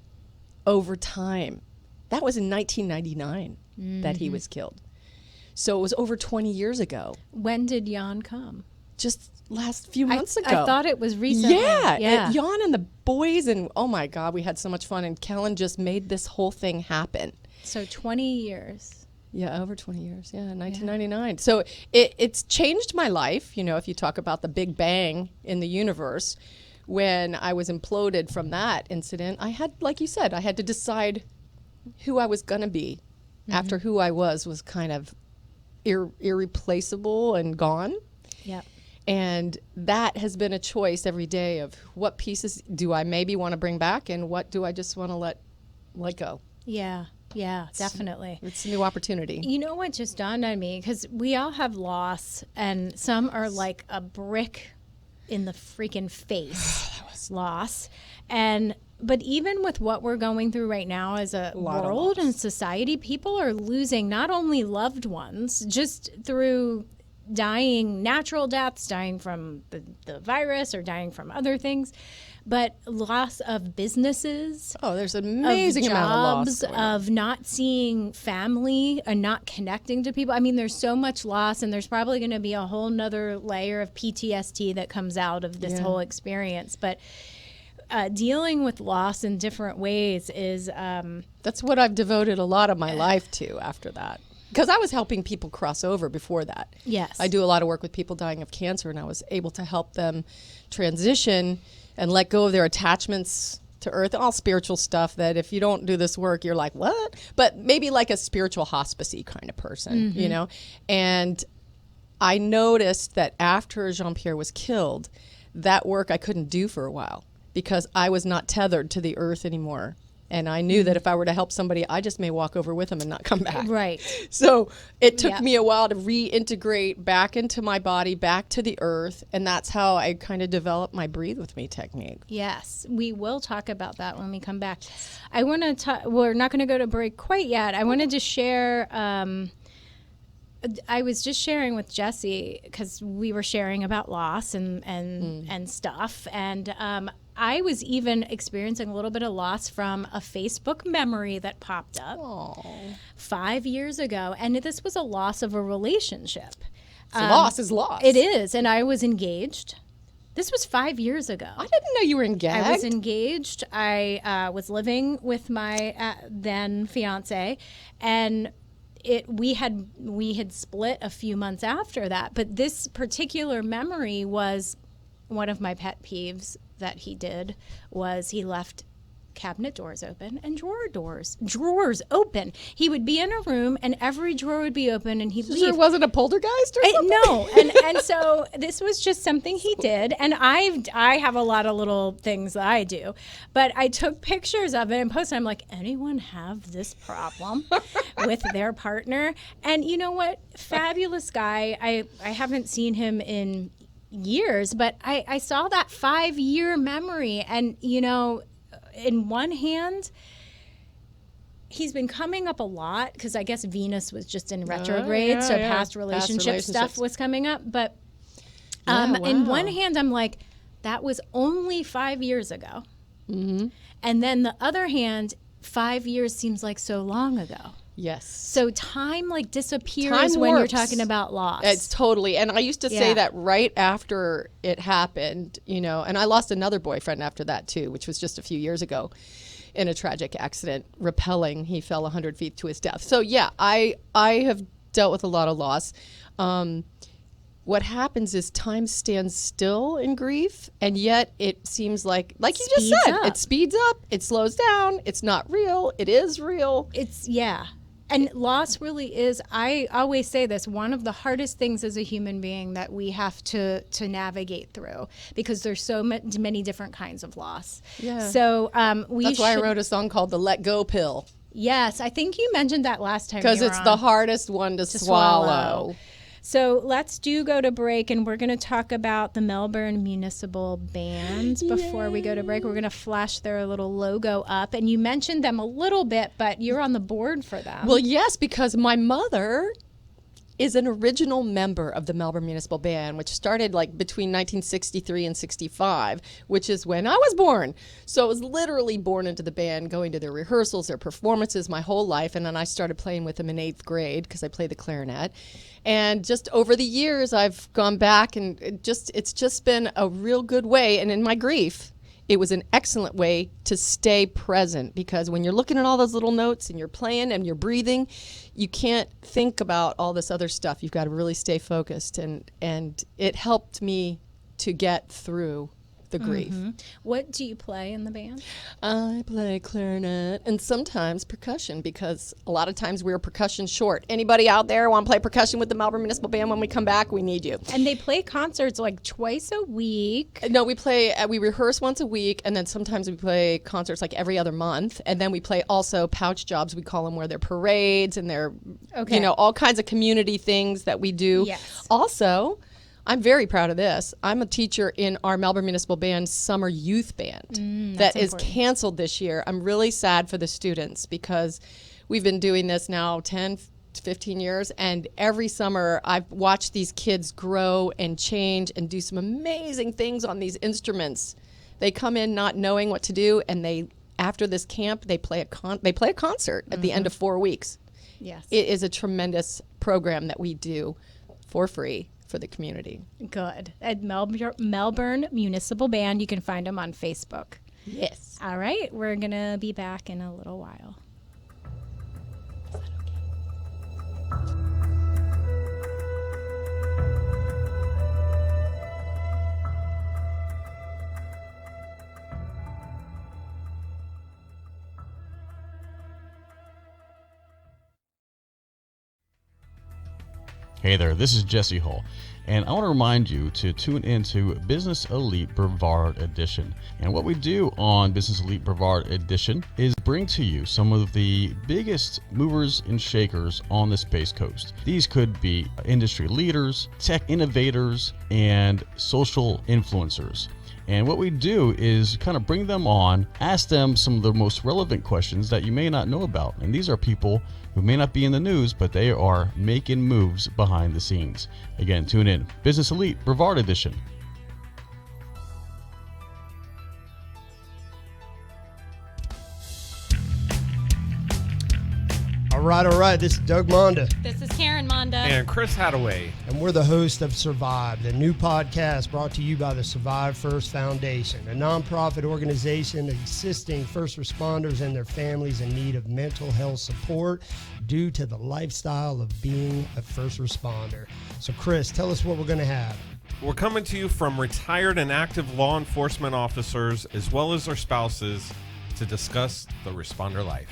[SPEAKER 2] over time, that was in 1999 that he was killed. So it was over 20 years ago,
[SPEAKER 1] When did Jan come?
[SPEAKER 2] just last few months ago.
[SPEAKER 1] I thought it was recently.
[SPEAKER 2] Yeah,
[SPEAKER 1] Yeah.
[SPEAKER 2] Jan and the boys, and oh my God, we had so much fun. And Kellen just made this whole thing happen.
[SPEAKER 1] So 20 years.
[SPEAKER 2] Yeah, over 20 years. Yeah, 1999. So it's changed my life. You know, if you talk about the Big Bang in the universe, when I was imploded from that incident, I had, like you said, I had to decide who I was going to be after who I was kind of irreplaceable and gone.
[SPEAKER 1] Yep.
[SPEAKER 2] And that has been a choice every day of what pieces do I maybe want to bring back and what do I just want to let go.
[SPEAKER 1] Yeah. Yeah, definitely.
[SPEAKER 2] It's a new opportunity.
[SPEAKER 1] You know what just dawned on me? Because we all have loss, and some are like a brick in the freaking face. Loss. But even with what we're going through right now as a
[SPEAKER 2] lot of
[SPEAKER 1] world
[SPEAKER 2] loss.
[SPEAKER 1] and society, people are losing not only loved ones, just through dying, natural deaths, dying from the virus or dying from other things, but loss of businesses.
[SPEAKER 2] Oh, there's an amazing amount of loss.
[SPEAKER 1] Jobs,
[SPEAKER 2] going on.
[SPEAKER 1] of not seeing family and not connecting to people. I mean, there's so much loss, and there's probably going to be a whole nother layer of PTSD that comes out of this whole experience. But dealing with loss in different ways is
[SPEAKER 2] That's what I've devoted a lot of my life to after that. Because I was helping people cross over before that.
[SPEAKER 1] Yes.
[SPEAKER 2] I do a lot of work with people dying of cancer, and I was able to help them transition and let go of their attachments to earth, all spiritual stuff that if you don't do this work, you're like, what? But maybe like a spiritual hospice-y kind of person, you know? And I noticed that after Jean-Pierre was killed, that work I couldn't do for a while because I was not tethered to the earth anymore. And I knew that if I were to help somebody, I just may walk over with them and not come back.
[SPEAKER 1] right.
[SPEAKER 2] So it took
[SPEAKER 1] Yeah.
[SPEAKER 2] me a while to reintegrate back into my body, back to the earth. And that's how I kind of developed my breathe with me technique.
[SPEAKER 1] Yes, we will talk about that when we come back. I want to talk, we're not going to go to break quite yet. I wanted to share, I was just sharing with Jesse because we were sharing about loss and stuff. And I was even experiencing a little bit of loss from a Facebook memory that popped up 5 years ago. And this was a loss of a relationship.
[SPEAKER 2] Loss is loss.
[SPEAKER 1] It is. And I was engaged. This was 5 years ago.
[SPEAKER 2] I didn't know you were engaged.
[SPEAKER 1] I was engaged. I was living with my then fiance, and we had split a few months after that. But this particular memory was one of my pet peeves that he did. Was he left cabinet doors open and drawers open. He would be in a room and every drawer would be open, and he'd leave.
[SPEAKER 2] There wasn't a poltergeist or something?
[SPEAKER 1] No, and so this was just something he did, and I have a lot of little things that I do, but I took pictures of it and posted. I'm like, anyone have this problem with their partner? And you know what? Fabulous guy. I haven't seen him in years, but I saw that 5-year memory, and you know, in one hand, he's been coming up a lot because I guess Venus was just in retrograde, so past relationship stuff was coming up. But in one hand, I'm like, that was only 5 years ago. Mm-hmm. And then the other hand, 5 years seems like so long ago.
[SPEAKER 2] Yes.
[SPEAKER 1] So time like disappears when you're talking about loss.
[SPEAKER 2] It's totally. And I used to say that right after it happened, you know, and I lost another boyfriend after that too, which was just a few years ago in a tragic accident, rappelling. He fell 100 feet to his death. So yeah, I have dealt with a lot of loss. What happens is time stands still in grief, and yet it seems like you just said, it speeds up, it slows down, it's not real, it is real.
[SPEAKER 1] And loss really is, I always say this, one of the hardest things as a human being that we have to navigate through, because there's so many different kinds of loss. Yeah. So that's
[SPEAKER 2] why I wrote a song called The Let Go Pill.
[SPEAKER 1] Yes, I think you mentioned that last time.
[SPEAKER 2] Because it's the hardest one to swallow.
[SPEAKER 1] So let's go to break, and we're going to talk about the Melbourne Municipal Band before we go to break. We're going to flash their little logo up, and you mentioned them a little bit, but you're on the board for them.
[SPEAKER 2] Well, yes, because my mother is an original member of the Melbourne Municipal Band, which started like between 1963 and 65, which is when I was born. So I was literally born into the band, going to their rehearsals, their performances my whole life. And then I started playing with them in 8th grade because I play the clarinet. And just over the years, I've gone back, and it's just been a real good way. And in my grief, it was an excellent way to stay present, because when you're looking at all those little notes and you're playing and you're breathing, you can't think about all this other stuff. You've got to really stay focused, and it helped me to get through the grief.
[SPEAKER 1] Mm-hmm. What do you play in the band?
[SPEAKER 2] I play clarinet and sometimes percussion, because a lot of times we're percussion short. Anybody out there want to play percussion with the Melbourne Municipal Band? When we come back, we need you.
[SPEAKER 1] And they play concerts like twice a week.
[SPEAKER 2] No, we rehearse once a week, and then sometimes we play concerts like every other month. And then we play also pouch jobs, we call them, where they're parades and they're, you know, all kinds of community things that we do.
[SPEAKER 1] Yes.
[SPEAKER 2] Also, I'm very proud of this. I'm a teacher in our Melbourne Municipal Band summer youth band that is canceled this year. I'm really sad for the students, because we've been doing this now 10, 15 years, and every summer I've watched these kids grow and change and do some amazing things on these instruments. They come in not knowing what to do, and after this camp they play a concert at the end of 4 weeks.
[SPEAKER 1] Yes.
[SPEAKER 2] It is a tremendous program that we do for free for the community.
[SPEAKER 1] Good. At Melbourne Municipal Band. You can find them on Facebook.
[SPEAKER 2] Yes.
[SPEAKER 1] All right. We're going to be back in a little while. Is that okay?
[SPEAKER 5] Hey there, this is Jesse Hall, and I want to remind you to tune into Business Elite Brevard Edition. And what we do on Business Elite Brevard Edition is bring to you some of the biggest movers and shakers on the Space Coast. These could be industry leaders, tech innovators, and social influencers. And what we do is kind of bring them on, ask them some of the most relevant questions that you may not know about. And these are people who may not be in the news, but they are making moves behind the scenes. Again, tune in. Business Elite Brevard Edition.
[SPEAKER 7] All right. This is Doug Monda.
[SPEAKER 8] This is Karen Monda.
[SPEAKER 9] And Chris Hadaway.
[SPEAKER 7] And we're the host of Survive, the new podcast brought to you by the Survive First Foundation, a nonprofit organization assisting first responders and their families in need of mental health support due to the lifestyle of being a first responder. So, Chris, tell us what we're going to have.
[SPEAKER 9] We're coming to you from retired and active law enforcement officers as well as their spouses to discuss the responder life.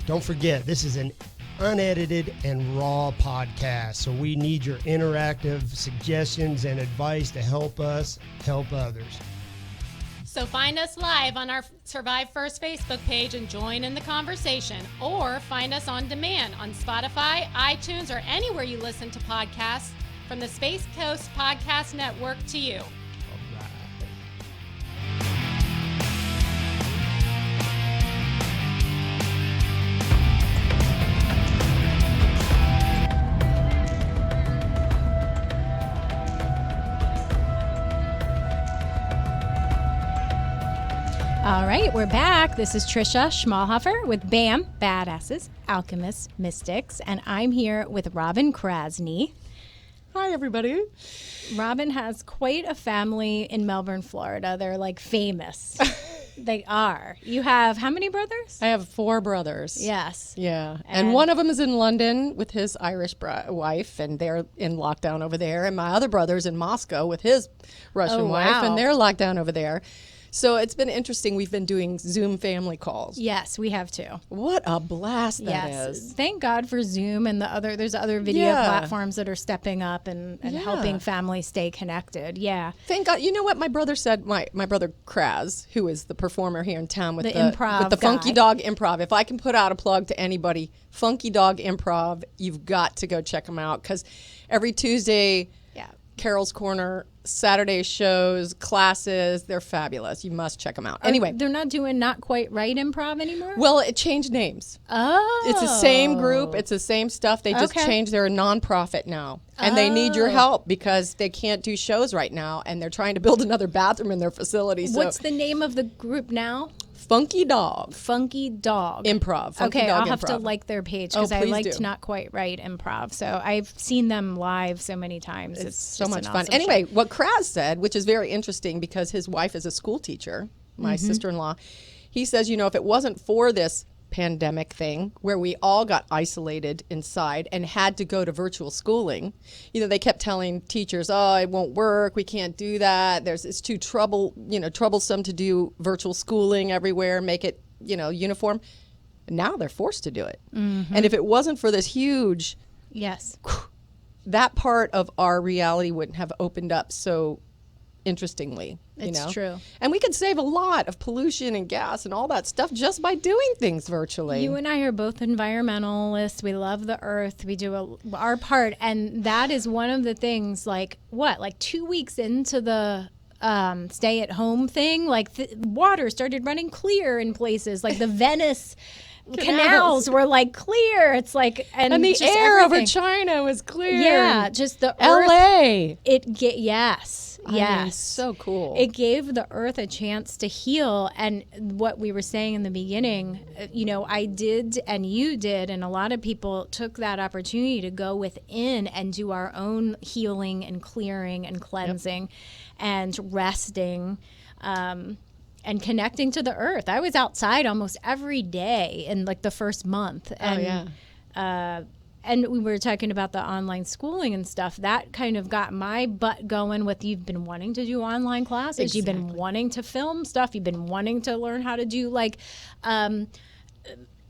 [SPEAKER 7] Don't forget, this is an unedited and raw podcast, so we need your interactive suggestions and advice to help us help others.
[SPEAKER 8] So find us live on our Survive First Facebook page and join in the conversation, or find us on demand on Spotify, iTunes, or anywhere you listen to podcasts from the Space Coast Podcast Network to you.
[SPEAKER 1] All right, we're back. This is Trisha Schmolhofer with BAM, Badassess, Alchemists, Mystics, and I'm here with Robin Krasny.
[SPEAKER 2] Hi, everybody.
[SPEAKER 1] Robin has quite a family in Melbourne, Florida. They're like famous. They are. You have how many brothers?
[SPEAKER 2] I have 4 brothers.
[SPEAKER 1] Yes.
[SPEAKER 2] Yeah. And one of them is in London with his Irish wife, and they're in lockdown over there. And my other brother's in Moscow with his Russian wife, and they're locked down over there. So it's been interesting. We've been doing Zoom family calls.
[SPEAKER 1] Yes, we have too.
[SPEAKER 2] What a blast that is.
[SPEAKER 1] Thank God for Zoom and there's other video platforms that are stepping up and helping families stay connected. Yeah.
[SPEAKER 2] Thank God. You know what my brother said? My brother Kraz, who is the performer here in town with the
[SPEAKER 1] improv
[SPEAKER 2] with the
[SPEAKER 1] guy.
[SPEAKER 2] Funky Dog Improv. If I can put out a plug to anybody, Funky Dog Improv, you've got to go check them out, because every Tuesday, Carol's Corner, Saturday shows, classes, they're fabulous. You must check them out. Anyway.
[SPEAKER 1] They're not doing Not Quite Right Improv anymore?
[SPEAKER 2] Well, it changed names.
[SPEAKER 1] Oh.
[SPEAKER 2] It's the same group. It's the same stuff. They just changed. They're a nonprofit now. And they need your help because they can't do shows right now, and they're trying to build another bathroom in their facility. So
[SPEAKER 1] What's the name of the group now?
[SPEAKER 2] Funky Dog.
[SPEAKER 1] Funky Dog.
[SPEAKER 2] Improv. Funky
[SPEAKER 1] Okay,
[SPEAKER 2] Dog
[SPEAKER 1] I'll have
[SPEAKER 2] Improv.
[SPEAKER 1] to like their page because I
[SPEAKER 2] please
[SPEAKER 1] liked
[SPEAKER 2] do.
[SPEAKER 1] Not Quite Right Improv. So I've seen them live so many times. It's
[SPEAKER 2] So
[SPEAKER 1] just
[SPEAKER 2] much
[SPEAKER 1] an
[SPEAKER 2] fun.
[SPEAKER 1] awesome
[SPEAKER 2] Anyway,
[SPEAKER 1] show.
[SPEAKER 2] what Kraz said, which is very interesting because his wife is a school teacher, my sister-in-law, he says, if it wasn't for this pandemic thing where we all got isolated inside and had to go to virtual schooling, they kept telling teachers, oh, it won't work, we can't do that, it's too troublesome to do virtual schooling everywhere, make it uniform. Now they're forced to do it. And if it wasn't for this huge, that part of our reality wouldn't have opened up so interestingly.
[SPEAKER 1] It's true.
[SPEAKER 2] And we could save a lot of pollution and gas and all that stuff just by doing things virtually.
[SPEAKER 1] You and I are both environmentalists. We love the earth. We do our part. And that is one of the things, like 2 weeks into the stay at home thing, water started running clear in places like the Venice canals were clear. It's and
[SPEAKER 2] the
[SPEAKER 1] just
[SPEAKER 2] air
[SPEAKER 1] everything.
[SPEAKER 2] over China was clear.
[SPEAKER 1] Yeah, just the
[SPEAKER 2] LA.
[SPEAKER 1] Yes.
[SPEAKER 2] I mean, so cool.
[SPEAKER 1] It gave the earth a chance to heal. And what we were saying in the beginning, I did and you did, and a lot of people took that opportunity to go within and do our own healing and clearing and cleansing and resting. And connecting to the earth. I was outside almost every day in the first month. And, and we were talking about the online schooling and stuff. That kind of got my butt going with, you've been wanting to do online classes. You've been wanting to film stuff. You've been wanting to learn how to do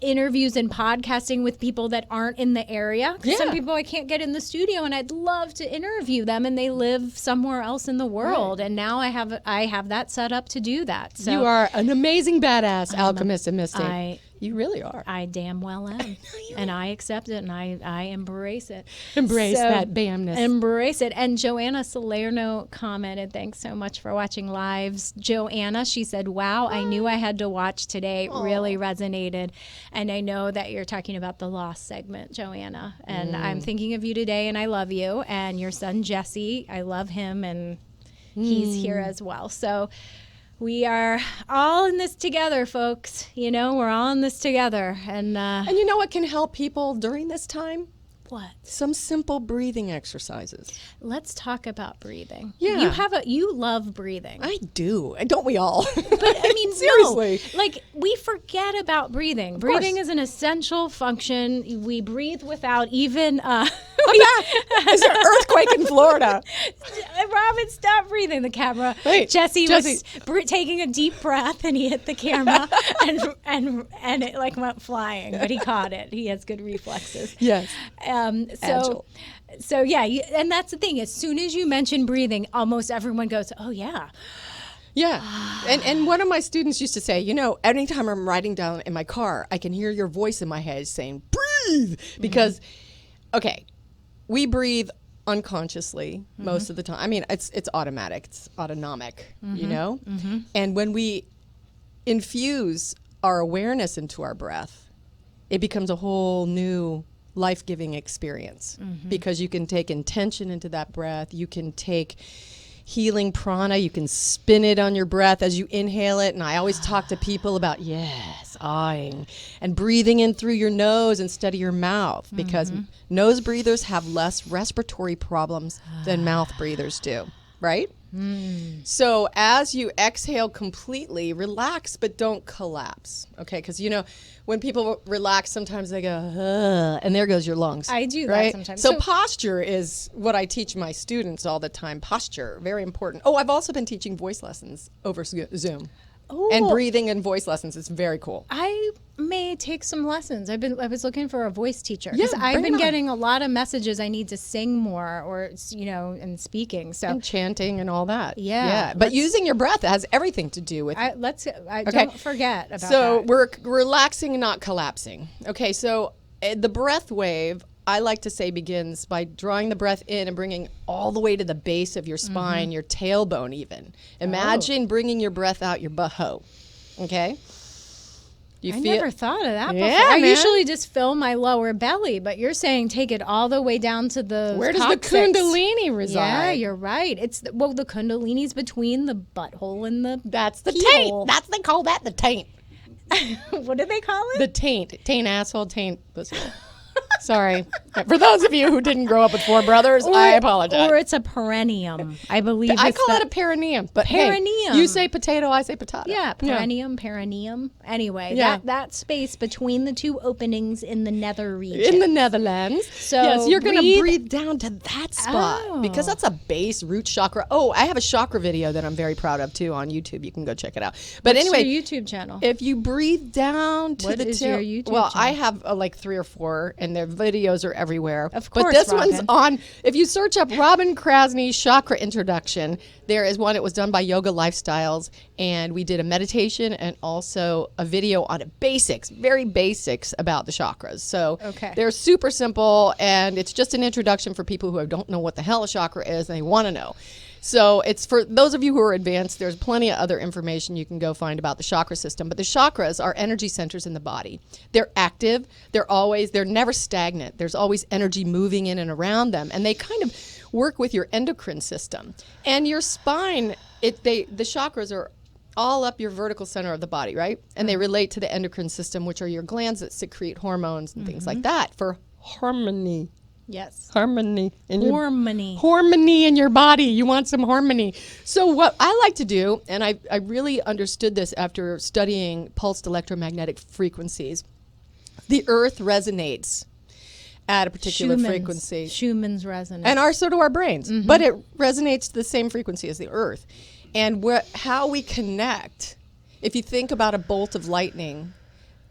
[SPEAKER 1] interviews and podcasting with people that aren't in the area. Some people I can't get in the studio, and I'd love to interview them, and they live somewhere else in the world. And now I have that set up to do that. So
[SPEAKER 2] you are an amazing badass alchemist and mystic. You really are.
[SPEAKER 1] I damn well am. And I accept it, and I embrace it.
[SPEAKER 2] Embrace that bamness.
[SPEAKER 1] Embrace it. And Joanna Salerno commented, thanks so much for watching lives. Joanna, she said, wow, I knew I had to watch today. It really resonated. And I know that you're talking about the lost segment, Joanna. And I'm thinking of you today, and I love you. And your son, Jesse, I love him, and he's here as well. So We are all in this together, folks. You know, we're all in this together. And
[SPEAKER 2] you know what can help people during this time?
[SPEAKER 1] what?
[SPEAKER 2] Some simple breathing exercises.
[SPEAKER 1] Let's talk about breathing.
[SPEAKER 2] Yeah.
[SPEAKER 1] You love breathing.
[SPEAKER 2] I do. Don't we all?
[SPEAKER 1] But I mean,
[SPEAKER 2] seriously.
[SPEAKER 1] no, like we forget about breathing. Breathing is an essential function. We breathe without even.
[SPEAKER 2] It's an earthquake in Florida.
[SPEAKER 1] Robin, stop breathing. The camera.
[SPEAKER 2] Wait,
[SPEAKER 1] Jesse was taking a deep breath, and he hit the camera, and it like went flying, but he caught it. He has good reflexes.
[SPEAKER 2] Yes.
[SPEAKER 1] So yeah, and that's the thing. As soon as you mention breathing, almost everyone goes, "Oh yeah."
[SPEAKER 2] Yeah. And one of my students used to say, you know, anytime I'm riding down in my car, I can hear your voice in my head saying, breathe. Because, okay, we breathe unconsciously most of the time. I mean, it's automatic. It's autonomic, you know? And when we infuse our awareness into our breath, it becomes a whole new life-giving experience because you can take intention into that breath. You can take healing prana. You can spin it on your breath as you inhale it. And I always talk to people about, ahhing and breathing in through your nose instead of your mouth because nose breathers have less respiratory problems than mouth breathers do, right? So as you exhale completely, relax, but don't collapse. Okay, because you know, when people relax, sometimes they go, and there goes your lungs.
[SPEAKER 1] I do that
[SPEAKER 2] right?
[SPEAKER 1] sometimes.
[SPEAKER 2] So posture is what I teach my students all the time. Posture, very important. Oh, I've also been teaching voice lessons over Zoom.
[SPEAKER 1] Oh.
[SPEAKER 2] And breathing and voice lessons is very cool.
[SPEAKER 1] I may take some lessons. I was looking for a voice teacher because
[SPEAKER 2] Yeah,
[SPEAKER 1] I've
[SPEAKER 2] bring
[SPEAKER 1] been
[SPEAKER 2] it on.
[SPEAKER 1] getting a lot of messages. I need to sing more, or and speaking. So
[SPEAKER 2] And chanting and all that.
[SPEAKER 1] Yeah,
[SPEAKER 2] But using your breath has everything to do with
[SPEAKER 1] don't forget about
[SPEAKER 2] So
[SPEAKER 1] that.
[SPEAKER 2] we're relaxing, not collapsing. Okay, so the breath wave, I like to say, begins by drawing the breath in and bringing all the way to the base of your spine, your tailbone even. Imagine bringing your breath out your butthole. Okay?
[SPEAKER 1] I never thought of that before.
[SPEAKER 2] Yeah,
[SPEAKER 1] I
[SPEAKER 2] man.
[SPEAKER 1] usually just fill my lower belly, but you're saying take it all the way down to the
[SPEAKER 2] Where does the
[SPEAKER 1] coccyx.
[SPEAKER 2] kundalini reside?
[SPEAKER 1] Yeah, you're right. The kundalini's between the butthole and the
[SPEAKER 2] That's the
[SPEAKER 1] keyhole.
[SPEAKER 2] taint. They call that the taint.
[SPEAKER 1] What do they call it?
[SPEAKER 2] The taint. Taint asshole, taint pussy. Sorry. For those of you who didn't grow up with four brothers, I apologize.
[SPEAKER 1] Or it's a perineum. I believe
[SPEAKER 2] I
[SPEAKER 1] it's
[SPEAKER 2] call it a perineum. But
[SPEAKER 1] perineum.
[SPEAKER 2] Hey, you say potato, I say potato.
[SPEAKER 1] Yeah, perineum. Anyway,
[SPEAKER 2] Yeah.
[SPEAKER 1] that space between the two openings in the nether region.
[SPEAKER 2] In the Netherlands.
[SPEAKER 1] So
[SPEAKER 2] yes, you're going to
[SPEAKER 1] breathe-
[SPEAKER 2] breathe down to that spot
[SPEAKER 1] Oh.
[SPEAKER 2] because that's a base root chakra. Oh, I have a chakra video that I'm very proud of too on YouTube. You can go check it out. But
[SPEAKER 1] What's
[SPEAKER 2] anyway,
[SPEAKER 1] your YouTube channel?
[SPEAKER 2] if you breathe down to
[SPEAKER 1] What
[SPEAKER 2] the
[SPEAKER 1] is
[SPEAKER 2] tail,
[SPEAKER 1] your YouTube
[SPEAKER 2] well, I
[SPEAKER 1] channel?
[SPEAKER 2] have like 3 or 4, and their videos are everywhere.
[SPEAKER 1] Of
[SPEAKER 2] but
[SPEAKER 1] course,
[SPEAKER 2] this one's
[SPEAKER 1] Robin.
[SPEAKER 2] on. If you search up Robin Krasny chakra introduction, there is one. It was done by Yoga Lifestyles, and we did a meditation and also a video on basics, very basics about the chakras. So
[SPEAKER 1] Okay.
[SPEAKER 2] they're super simple, and it's just an introduction for people who don't know what the hell a chakra is and they want to know. So it's for those of you who are advanced. There's plenty of other information you can go find about the chakra system. But the chakras are energy centers in the body. They're active. They're never stagnant. There's always energy moving in and around them. And they kind of work with your endocrine system. And your spine, the chakras are all up your vertical center of the body, right? And they relate to the endocrine system, which are your glands that secrete hormones and things like that for harmony.
[SPEAKER 1] Yes.
[SPEAKER 2] Harmony in your
[SPEAKER 1] Harmony
[SPEAKER 2] in your body. You want some harmony. So what I like to do, and I really understood this after studying pulsed electromagnetic frequencies, the earth resonates at a particular frequency.
[SPEAKER 1] Schumann's resonance.
[SPEAKER 2] And so do our brains. But it resonates to the same frequency as the earth. And how we connect, if you think about a bolt of lightning,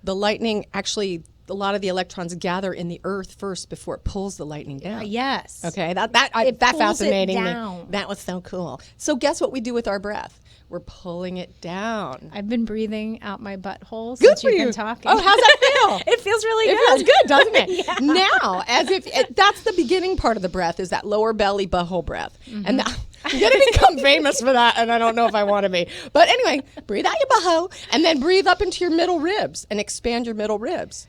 [SPEAKER 2] the lightning actually, a lot of the electrons gather in the earth first before it pulls the lightning down.
[SPEAKER 1] Yes.
[SPEAKER 2] Okay, that
[SPEAKER 1] pulls
[SPEAKER 2] fascinating
[SPEAKER 1] it
[SPEAKER 2] me.
[SPEAKER 1] down.
[SPEAKER 2] That was so cool. So guess what we do with our breath? We're pulling it down.
[SPEAKER 1] I've been breathing out my butthole
[SPEAKER 2] Good
[SPEAKER 1] since
[SPEAKER 2] for
[SPEAKER 1] you've
[SPEAKER 2] you.
[SPEAKER 1] been talking.
[SPEAKER 2] Oh, how's that feel?
[SPEAKER 1] It feels really
[SPEAKER 2] It
[SPEAKER 1] good.
[SPEAKER 2] feels good, doesn't it? Now, as if that's the beginning part of the breath, is that lower belly butthole breath. And I'm going to become famous for that, and I don't know if I want to be. But anyway, breathe out your butthole, and then breathe up into your middle ribs and expand your middle ribs.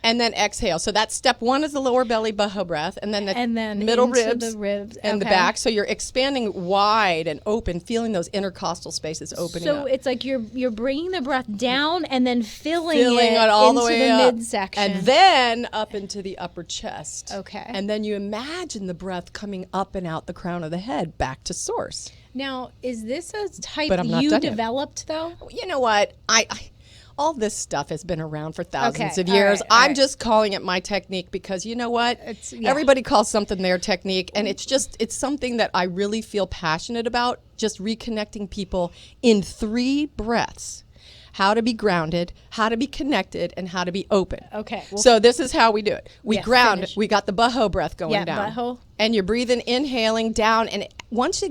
[SPEAKER 2] And then exhale. So that's step 1 is the lower belly boho breath, and then the middle
[SPEAKER 1] into
[SPEAKER 2] ribs,
[SPEAKER 1] the ribs.
[SPEAKER 2] and the
[SPEAKER 1] Okay.
[SPEAKER 2] back. So you're expanding wide and open, feeling those intercostal spaces opening
[SPEAKER 1] So
[SPEAKER 2] up.
[SPEAKER 1] it's like you're bringing the breath down and then filling
[SPEAKER 2] Filling
[SPEAKER 1] it
[SPEAKER 2] it all
[SPEAKER 1] into
[SPEAKER 2] the way
[SPEAKER 1] the
[SPEAKER 2] up,
[SPEAKER 1] midsection.
[SPEAKER 2] and then up into the upper chest.
[SPEAKER 1] Okay.
[SPEAKER 2] And then you imagine the breath coming up and out the crown of the head, back to source.
[SPEAKER 1] Now, is this a type
[SPEAKER 2] But I'm not
[SPEAKER 1] you
[SPEAKER 2] done yet.
[SPEAKER 1] developed though?
[SPEAKER 2] You know what? I all this stuff has been around for thousands
[SPEAKER 1] Okay,
[SPEAKER 2] of
[SPEAKER 1] all
[SPEAKER 2] years.
[SPEAKER 1] right, all
[SPEAKER 2] I'm
[SPEAKER 1] right.
[SPEAKER 2] just calling it my technique because you know what?
[SPEAKER 1] Yeah.
[SPEAKER 2] Everybody calls something their technique, and it's something that I really feel passionate about, just reconnecting people in 3 breaths. How to be grounded, how to be connected, and how to be open.
[SPEAKER 1] Okay, well-
[SPEAKER 2] so this is how we do it. We
[SPEAKER 1] Yeah,
[SPEAKER 2] ground.
[SPEAKER 1] finish.
[SPEAKER 2] We got the boho breath going
[SPEAKER 1] Yeah,
[SPEAKER 2] down.
[SPEAKER 1] boho.
[SPEAKER 2] And you're breathing, inhaling down, and once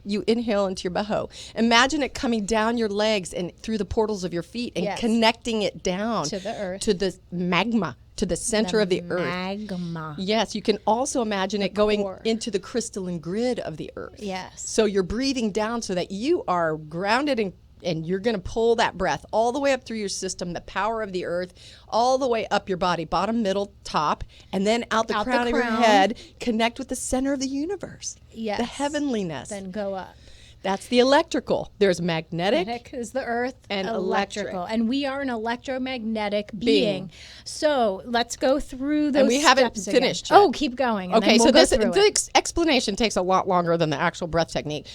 [SPEAKER 2] you inhale into your boho, imagine it coming down your legs and through the portals of your feet and
[SPEAKER 1] Yes.
[SPEAKER 2] connecting it down
[SPEAKER 1] To the earth.
[SPEAKER 2] to the magma, to the center of the earth.
[SPEAKER 1] Magma.
[SPEAKER 2] Yes, you can also imagine it going
[SPEAKER 1] core.
[SPEAKER 2] into the crystalline grid of the earth.
[SPEAKER 1] Yes.
[SPEAKER 2] So you're breathing down so that you are grounded and you're going to pull that breath all the way up through your system, the power of the earth, all the way up your body, bottom, middle, top, and then out the
[SPEAKER 1] Out the
[SPEAKER 2] crown of your
[SPEAKER 1] crown.
[SPEAKER 2] head, connect with the center of the universe,
[SPEAKER 1] Yes.
[SPEAKER 2] the heavenliness.
[SPEAKER 1] Then go up.
[SPEAKER 2] That's the electrical. There's magnetic.
[SPEAKER 1] Magnetic is the earth,
[SPEAKER 2] and
[SPEAKER 1] electrical.
[SPEAKER 2] electric.
[SPEAKER 1] And we are an electromagnetic
[SPEAKER 2] Being.
[SPEAKER 1] being. So let's go through those
[SPEAKER 2] And we haven't
[SPEAKER 1] steps again.
[SPEAKER 2] finished yet.
[SPEAKER 1] Oh, keep going. And
[SPEAKER 2] Okay,
[SPEAKER 1] then we'll
[SPEAKER 2] so
[SPEAKER 1] go
[SPEAKER 2] this
[SPEAKER 1] through
[SPEAKER 2] the
[SPEAKER 1] it.
[SPEAKER 2] explanation takes a lot longer than the actual breath technique.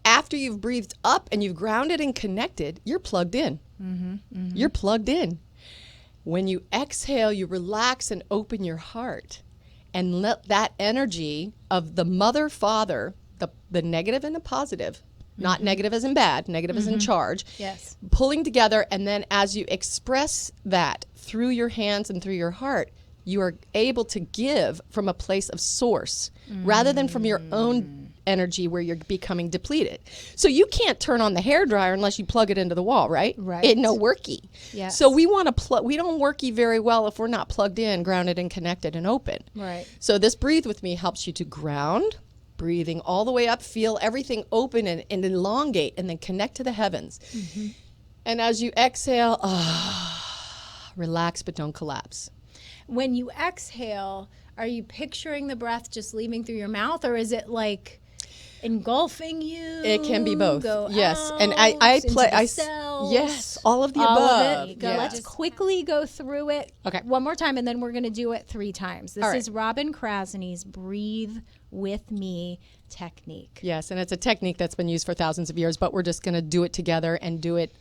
[SPEAKER 2] After you've breathed up and you've grounded and connected, you're plugged in. You're plugged in. When you exhale, you relax and open your heart and let that energy of the mother, father, the negative and the positive, not negative as in bad, negative as in charge,
[SPEAKER 1] Yes.
[SPEAKER 2] pulling together. And then as you express that through your hands and through your heart, you are able to give from a place of source rather than from your own energy where you're becoming depleted. So you can't turn on the hairdryer unless you plug it into the wall, right?
[SPEAKER 1] Right.
[SPEAKER 2] It no worky.
[SPEAKER 1] Yes.
[SPEAKER 2] So we want to we don't worky very well if we're not plugged in, grounded and connected and open.
[SPEAKER 1] Right.
[SPEAKER 2] So this breathe with me helps you to ground, breathing all the way up, feel everything open and elongate, and then connect to the heavens. And as you exhale, relax but don't collapse.
[SPEAKER 1] When you exhale, are you picturing the breath just leaving through your mouth, or is it like engulfing you?
[SPEAKER 2] It can be both.
[SPEAKER 1] Go
[SPEAKER 2] Yes.
[SPEAKER 1] out
[SPEAKER 2] And I
[SPEAKER 1] into
[SPEAKER 2] play
[SPEAKER 1] the cells?
[SPEAKER 2] yes, all of the
[SPEAKER 1] All
[SPEAKER 2] above.
[SPEAKER 1] of it. Go.
[SPEAKER 2] Yes.
[SPEAKER 1] Let's quickly go through it.
[SPEAKER 2] Okay.
[SPEAKER 1] One more time, and then we're going to do it 3 times. This
[SPEAKER 2] All right.
[SPEAKER 1] is Robin Krasny's Breathe With Me technique.
[SPEAKER 2] Yes, and it's a technique that's been used for thousands of years, but we're just going to do it together and do it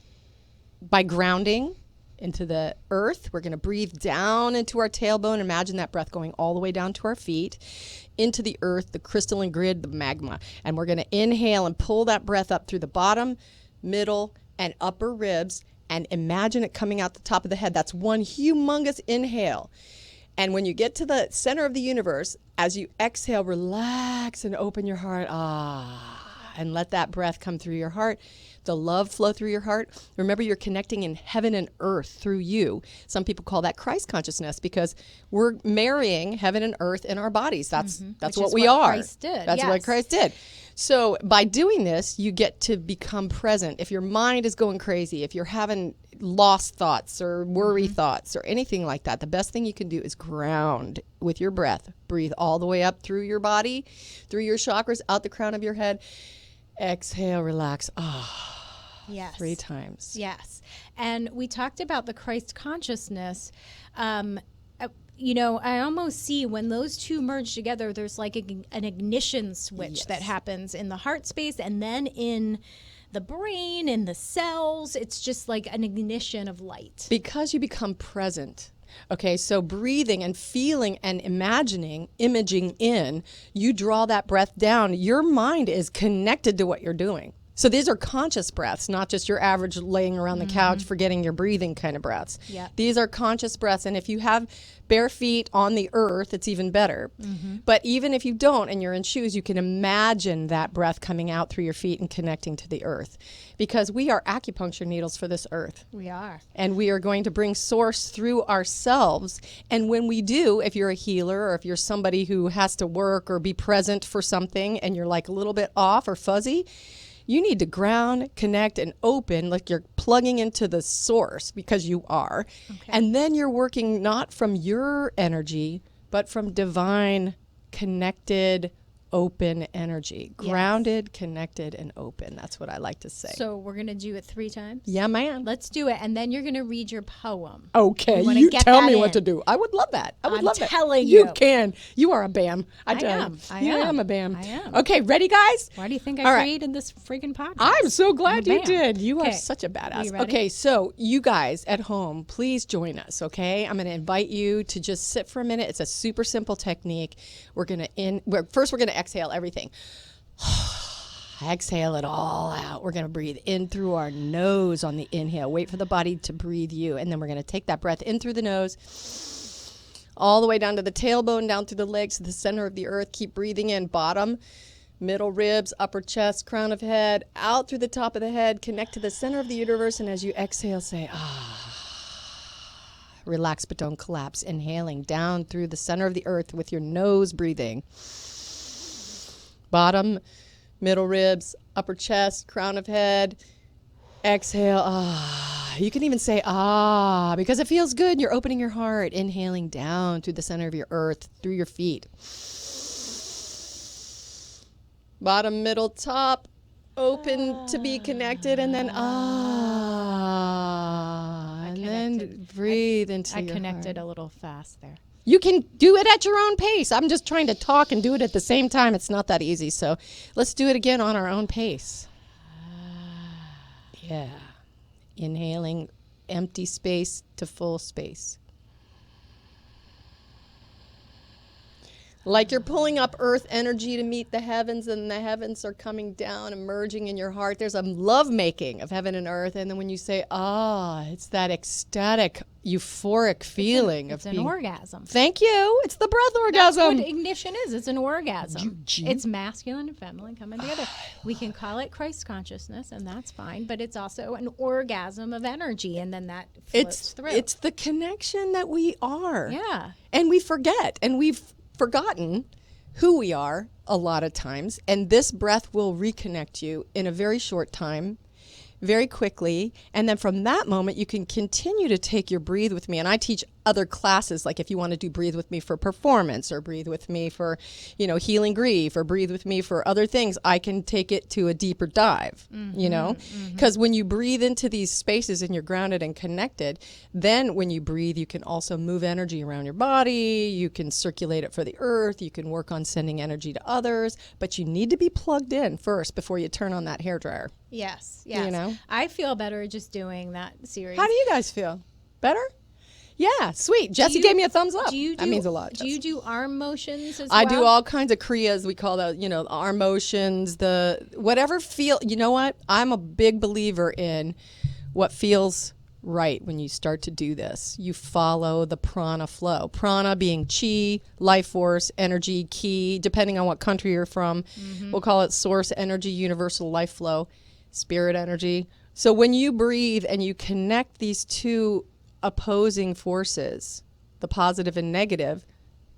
[SPEAKER 2] by grounding into the earth. We're going to breathe down into our tailbone. Imagine that breath going all the way down to our feet, into the earth, the crystalline grid, the magma. And we're going to inhale and pull that breath up through the bottom, middle, and upper ribs, and imagine it coming out the top of the head. That's one humongous inhale. And when you get to the center of the universe, as you exhale, relax and open your heart. And let that breath come through your heart. The love flow through your heart. Remember, you're connecting in heaven and earth through you. Some people call that Christ consciousness because we're marrying heaven and earth in our bodies. That's
[SPEAKER 1] Which
[SPEAKER 2] what
[SPEAKER 1] is
[SPEAKER 2] we
[SPEAKER 1] what
[SPEAKER 2] are.
[SPEAKER 1] Christ did,
[SPEAKER 2] That's what
[SPEAKER 1] yes.
[SPEAKER 2] Christ did. So by doing this, you get to become present. If your mind is going crazy, if you're having lost thoughts or worry thoughts or anything like that, the best thing you can do is ground with your breath. Breathe all the way up through your body, through your chakras, out the crown of your head. Exhale, relax.
[SPEAKER 1] Yes.
[SPEAKER 2] 3 times.
[SPEAKER 1] Yes. And we talked about the Christ consciousness. You know, I almost see when those two merge together, there's like an ignition switch that happens in the heart space and then in the brain, in the cells. It's just like an ignition of light.
[SPEAKER 2] Because you become present. Okay, so breathing and feeling and imagining, imaging in, you draw that breath down. Your mind is connected to what you're doing. So these are conscious breaths, not just your average laying around the couch forgetting your breathing kind of breaths.
[SPEAKER 1] Yeah.
[SPEAKER 2] These are conscious breaths. And if you have bare feet on the earth, it's even better. But even if you don't and you're in shoes, you can imagine that breath coming out through your feet and connecting to the earth. Because we are acupuncture needles for this earth.
[SPEAKER 1] We are.
[SPEAKER 2] And we are going to bring source through ourselves. And when we do, if you're a healer or if you're somebody who has to work or be present for something and you're like a little bit off or fuzzy, You need to ground, connect, and open like you're plugging into the source, because you are.
[SPEAKER 1] Okay.
[SPEAKER 2] And then you're working not from your energy, but from divine, connected, open energy.
[SPEAKER 1] Yes.
[SPEAKER 2] Grounded, connected, and open. That's what I like to say.
[SPEAKER 1] So we're going to do it 3 times?
[SPEAKER 2] Yeah, man.
[SPEAKER 1] Let's do it. And then you're going to read your poem.
[SPEAKER 2] Okay,
[SPEAKER 1] We wanna
[SPEAKER 2] you
[SPEAKER 1] get
[SPEAKER 2] tell
[SPEAKER 1] that
[SPEAKER 2] me what
[SPEAKER 1] in.
[SPEAKER 2] to do. I would love that. I would
[SPEAKER 1] I'm
[SPEAKER 2] love that.
[SPEAKER 1] telling
[SPEAKER 2] You
[SPEAKER 1] you.
[SPEAKER 2] can. You are a BAM.
[SPEAKER 1] I
[SPEAKER 2] tell you.
[SPEAKER 1] am. I
[SPEAKER 2] You
[SPEAKER 1] am.
[SPEAKER 2] a BAM.
[SPEAKER 1] I am.
[SPEAKER 2] Okay, ready, guys?
[SPEAKER 1] Why do you think I
[SPEAKER 2] All right.
[SPEAKER 1] created this freaking podcast?
[SPEAKER 2] I'm so glad
[SPEAKER 1] I'm a
[SPEAKER 2] you
[SPEAKER 1] BAM.
[SPEAKER 2] did. You are
[SPEAKER 1] Okay.
[SPEAKER 2] such a badass.
[SPEAKER 1] You ready?
[SPEAKER 2] Okay, so you guys at home, please join us, okay? I'm going to invite you to just sit for a minute. It's a super simple technique. We're going to first we're going to exhale everything. Exhale it all out. We're going to breathe in through our nose on the inhale. Wait for the body to breathe you. And then we're going to take that breath in through the nose, all the way down to the tailbone, down through the legs to the center of the earth. Keep breathing in. Bottom, middle ribs, upper chest, crown of head, out through the top of the head. Connect to the center of the universe. And as you exhale, say, relax but don't collapse. Inhaling down through the center of the earth with your nose breathing. Bottom, middle ribs, upper chest, crown of head. Exhale. You can even say because it feels good. You're opening your heart. Inhaling down through the center of your earth, through your feet. Bottom, middle, top. Open to be connected, and then and then breathe into your
[SPEAKER 1] connected
[SPEAKER 2] heart.
[SPEAKER 1] a little fast there.
[SPEAKER 2] You can do it at your own pace. I'm just trying to talk and do it at the same time. It's not that easy. So let's do it again on our own pace. Yeah. Inhaling empty space to full space. Like you're pulling up earth energy to meet the heavens, and the heavens are coming down, emerging in your heart. There's a love making of heaven and earth. And then when you say, it's that ecstatic, euphoric feeling
[SPEAKER 1] It's
[SPEAKER 2] of
[SPEAKER 1] an
[SPEAKER 2] being.
[SPEAKER 1] orgasm.
[SPEAKER 2] Thank you. It's the breath
[SPEAKER 1] That's
[SPEAKER 2] orgasm.
[SPEAKER 1] what ignition is. It's an orgasm. It's masculine and feminine coming together. We can call it Christ consciousness, and that's fine. But it's also an orgasm of energy, and then that floats through.
[SPEAKER 2] It's the connection that we are.
[SPEAKER 1] Yeah.
[SPEAKER 2] And we forget, and we've forgotten who we are a lot of times. And this breath will reconnect you in a very short time, very quickly. And then from that moment, you can continue to take your breathe with me. And I teach other classes, like if you want to do breathe with me for performance, or breathe with me for, healing grief, or breathe with me for other things, I can take it to a deeper dive, because when you breathe into these spaces and you're grounded and connected, then when you breathe, you can also move energy around your body. You can circulate it for the earth. You can work on sending energy to others, but you need to be plugged in first before you turn on that hairdryer.
[SPEAKER 1] Yes. I feel better just doing that series.
[SPEAKER 2] How do you guys feel? Better? Yeah, sweet. Jesse gave me a thumbs up. That means a lot.
[SPEAKER 1] Do you do arm motions as well?
[SPEAKER 2] I do all kinds of kriyas. We call that, arm motions, the whatever feel. You know what? I'm a big believer in what feels right when you start to do this. You follow the prana flow. Prana being chi, life force, energy, ki, depending on what country you're from. We'll call it source energy, universal life flow, spirit energy. So when you breathe and you connect these two opposing forces, the positive and negative,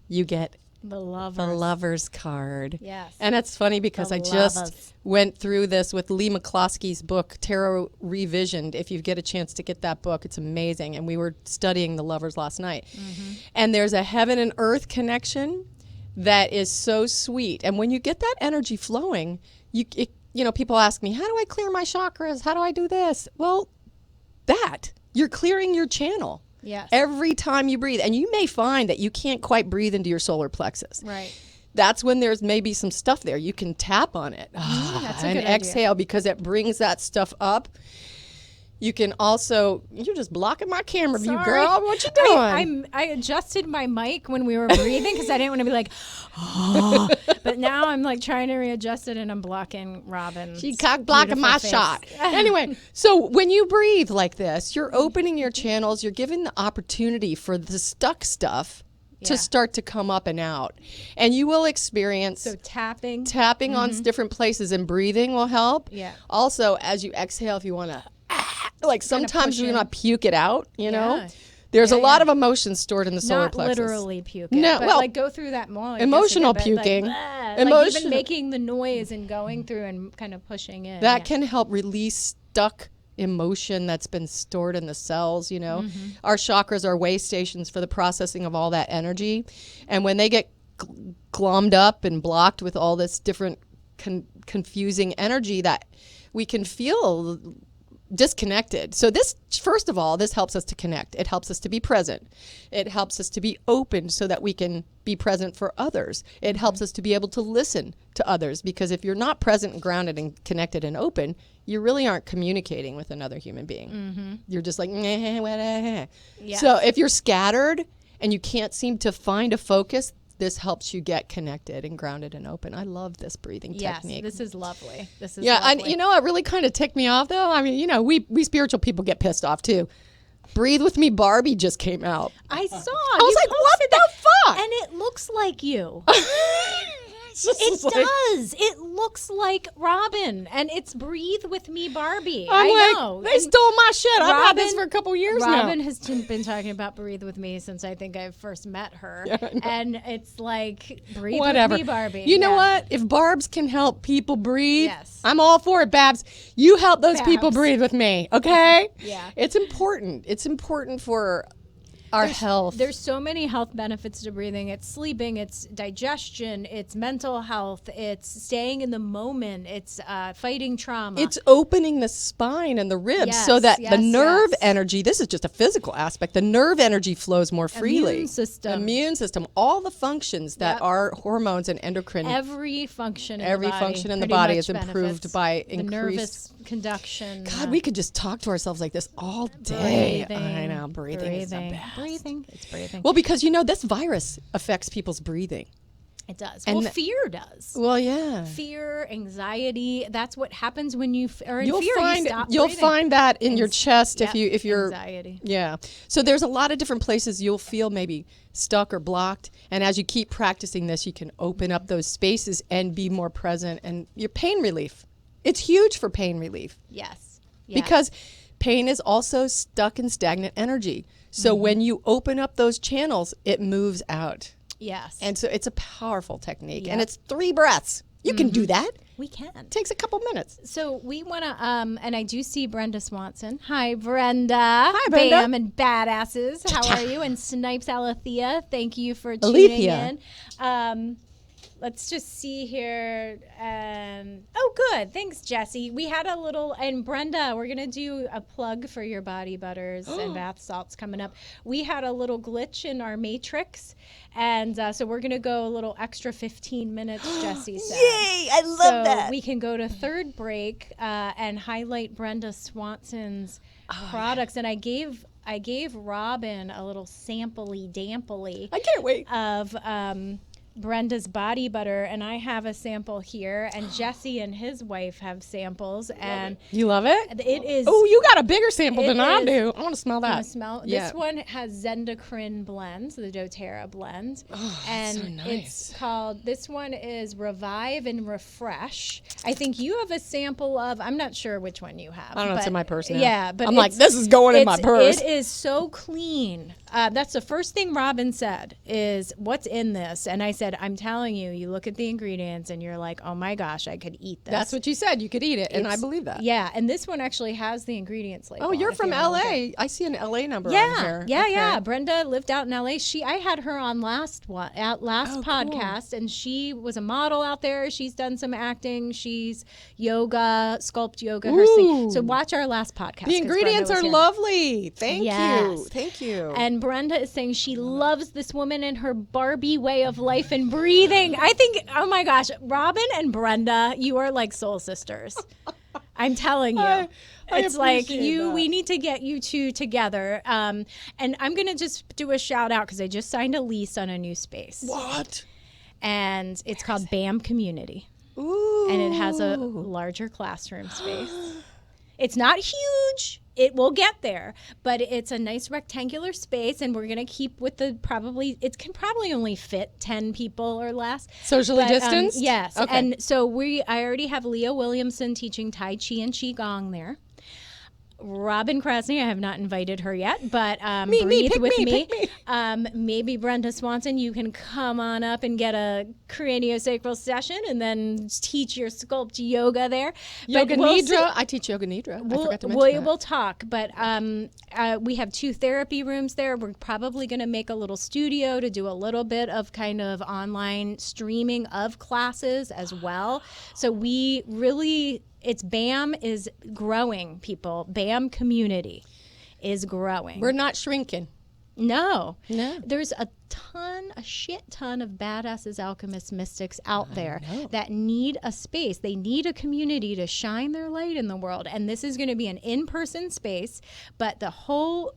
[SPEAKER 2] you get
[SPEAKER 1] the
[SPEAKER 2] lover's card.
[SPEAKER 1] Yes.
[SPEAKER 2] And it's funny because
[SPEAKER 1] The
[SPEAKER 2] I just
[SPEAKER 1] lovers.
[SPEAKER 2] went through this with Lee McCloskey's book, Tarot Revisioned. If you get a chance to get that book, it's amazing. And we were studying the lovers last night. And there's a heaven and earth connection that is so sweet. And when you get that energy flowing, people ask me, how do I clear my chakras? How do I do this? Well, you're clearing your channel.
[SPEAKER 1] Yes.
[SPEAKER 2] Every time you breathe. And you may find that you can't quite breathe into your solar plexus.
[SPEAKER 1] Right.
[SPEAKER 2] That's when there's maybe some stuff there. You can tap on it
[SPEAKER 1] That's a
[SPEAKER 2] and
[SPEAKER 1] good idea.
[SPEAKER 2] exhale, because it brings that stuff up. You can also, you're just blocking my camera view,
[SPEAKER 1] Sorry.
[SPEAKER 2] girl. What you doing?
[SPEAKER 1] I adjusted my mic when we were breathing because I didn't want to be like, but now I'm like trying to readjust it, and I'm blocking Robin.
[SPEAKER 2] She cock blocking my shot. Anyway, so when you breathe like this, you're opening your channels. You're giving the opportunity for the stuck stuff to start to come up and out. And you will experience
[SPEAKER 1] So tapping.
[SPEAKER 2] on different places, and breathing will help.
[SPEAKER 1] Yeah.
[SPEAKER 2] Also, as you exhale, if you want to, like sometimes
[SPEAKER 1] push
[SPEAKER 2] you
[SPEAKER 1] in.
[SPEAKER 2] want to puke it out, There's a lot of emotions stored in the solar
[SPEAKER 1] Not
[SPEAKER 2] plexus.
[SPEAKER 1] literally puking.
[SPEAKER 2] No,
[SPEAKER 1] but
[SPEAKER 2] well,
[SPEAKER 1] like go through that more.
[SPEAKER 2] emotional puking.
[SPEAKER 1] Like even making the noise and going through and kind of pushing in.
[SPEAKER 2] That can help release stuck emotion that's been stored in the cells, you know. Our chakras are way stations for the processing of all that energy. And when they get glommed up and blocked with all this different confusing energy, that we can feel disconnected. So this, first of all, this helps us to connect. It helps us to be present. It helps us to be open so that we can be present for others. It helps us to be able to listen to others, because if you're not present and grounded and connected and open, you really aren't communicating with another human being. You're just like, So if you're scattered and you can't seem to find a focus, this helps you get connected and grounded and open. I love this breathing technique.
[SPEAKER 1] This is lovely. This is
[SPEAKER 2] and
[SPEAKER 1] lovely.
[SPEAKER 2] you know, it really kind of ticked me off, though. I mean, you know, we spiritual people get pissed off too. Breathe With Me Barbie just came out.
[SPEAKER 1] I saw.
[SPEAKER 2] I was like, what the fuck?
[SPEAKER 1] And it looks like you.
[SPEAKER 2] It
[SPEAKER 1] does. It looks like Robin, and it's Breathe With Me Barbie.
[SPEAKER 2] I'm
[SPEAKER 1] I
[SPEAKER 2] like,
[SPEAKER 1] know.
[SPEAKER 2] they stole my shit. I've had this for a couple years now.
[SPEAKER 1] Robin has been talking about Breathe With Me since I think I first met her. And it's like, Breathe With Me Barbie.
[SPEAKER 2] You know what? If Barbs can help people breathe, I'm all for it, Babs. You help those people breathe with me, okay? It's important. It's important for our health.
[SPEAKER 1] There's so many health benefits to breathing. It's sleeping, it's digestion, it's mental health, it's staying in the moment, it's fighting trauma.
[SPEAKER 2] It's opening the spine and the ribs so that the nerve energy, this is just a physical aspect, the nerve energy flows more freely. Immune system, all the functions that are hormones and endocrine.
[SPEAKER 1] Every function
[SPEAKER 2] in the body is improved by
[SPEAKER 1] the nervous conduction.
[SPEAKER 2] God, we could just talk to ourselves like this all day.
[SPEAKER 1] Breathing,
[SPEAKER 2] I know, breathing is the best.
[SPEAKER 1] It's breathing.
[SPEAKER 2] Well, because you know this virus affects people's breathing.
[SPEAKER 1] It does.
[SPEAKER 2] And
[SPEAKER 1] well, fear does.
[SPEAKER 2] Well, yeah.
[SPEAKER 1] Fear, anxiety. That's what happens when you are in
[SPEAKER 2] you'll
[SPEAKER 1] fear.
[SPEAKER 2] You'll find that in your chest if you're
[SPEAKER 1] anxiety.
[SPEAKER 2] Yeah. So there's a lot of different places you'll feel maybe stuck or blocked, and as you keep practicing this, you can open up those spaces and be more present. And your pain relief. It's huge for pain relief.
[SPEAKER 1] Yes.
[SPEAKER 2] Because pain is also stuck in stagnant energy. So when you open up those channels, it moves out.
[SPEAKER 1] Yes.
[SPEAKER 2] And so it's a powerful technique. And it's 3 breaths. You can do that.
[SPEAKER 1] We can.
[SPEAKER 2] It takes a couple minutes.
[SPEAKER 1] So we want to, and I do see Brenda Swanson. Hi, Brenda.
[SPEAKER 2] Hi, Brenda.
[SPEAKER 1] Bam and Badasses. How are you? And Snipes Alethea, thank you for tuning in. Let's just see here. Oh, good. Thanks, Jesse. We had a little, and Brenda, we're going to do a plug for your body butters and bath salts coming up. We had a little glitch in our matrix, and so we're going to go a little extra 15 minutes, Jesse said.
[SPEAKER 2] Yay! I love that.
[SPEAKER 1] We can go to third break and highlight Brenda Swanson's products. And I gave Robin a little sampley dampley.
[SPEAKER 2] I can't wait.
[SPEAKER 1] Of Brenda's body butter, and I have a sample here, and Jesse and his wife have samples, and
[SPEAKER 2] you love it.
[SPEAKER 1] It is.
[SPEAKER 2] Oh, you got a bigger sample than I do. I want to smell that.
[SPEAKER 1] You want to smell? This one has Zendocrine blends, the doTERRA blend, and
[SPEAKER 2] so nice.
[SPEAKER 1] it's called. This one is Revive and Refresh. I think you have a sample of. I'm not sure which one you have.
[SPEAKER 2] I don't know. It's in my purse now.
[SPEAKER 1] Yeah, but
[SPEAKER 2] I'm like, this is going in my purse.
[SPEAKER 1] It is so clean. That's the first thing Robin said is, what's in this? And I said, I'm telling you, you look at the ingredients and you're like, oh my gosh, I could eat this.
[SPEAKER 2] That's what you said. You could eat it, and I believe that.
[SPEAKER 1] Yeah, and this one actually has the ingredients label.
[SPEAKER 2] Oh, you're from LA. I see an LA number on here.
[SPEAKER 1] Yeah. Brenda lived out in LA. I had her on last podcast, and she was a model out there. She's done some acting. She's sculpt yoga. So watch our last podcast.
[SPEAKER 2] The ingredients are lovely. Thank you.
[SPEAKER 1] And Brenda is saying she loves this woman and her Barbie way of life and breathing. I think, oh my gosh, Robin and Brenda, you are like soul sisters. I'm telling you. It's like we need to get you two together. And I'm going to just do a shout out because I just signed a lease on a new space.
[SPEAKER 2] What?
[SPEAKER 1] And it's called BAM Community.
[SPEAKER 2] Ooh.
[SPEAKER 1] And it has a larger classroom space. It's not huge. It will get there, but it's a nice rectangular space, and we're going to keep with it can probably only fit 10 people or less.
[SPEAKER 2] Socially distanced?
[SPEAKER 1] Yes.
[SPEAKER 2] Okay.
[SPEAKER 1] And so I already have Leah Williamson teaching Tai Chi and Qigong there. Robin Krasny, I have not invited her yet, but
[SPEAKER 2] pick
[SPEAKER 1] with
[SPEAKER 2] me,
[SPEAKER 1] me.
[SPEAKER 2] pick me.
[SPEAKER 1] Maybe Brenda Swanson, you can come on up and get a craniosacral session and then teach your sculpt yoga there.
[SPEAKER 2] Yoga
[SPEAKER 1] But we'll
[SPEAKER 2] Nidra.
[SPEAKER 1] see.
[SPEAKER 2] I teach Yoga Nidra. I forgot to mention that.
[SPEAKER 1] We'll talk, but we have 2 therapy rooms there. We're probably going to make a little studio to do a little bit of kind of online streaming of classes as well. So we really, BAM is growing, people. BAM community is growing.
[SPEAKER 2] We're not shrinking.
[SPEAKER 1] No.
[SPEAKER 2] No.
[SPEAKER 1] There's a shit ton of badasses, alchemists, mystics out there that need a space. They need a community to shine their light in the world. And this is going to be an in-person space, but the whole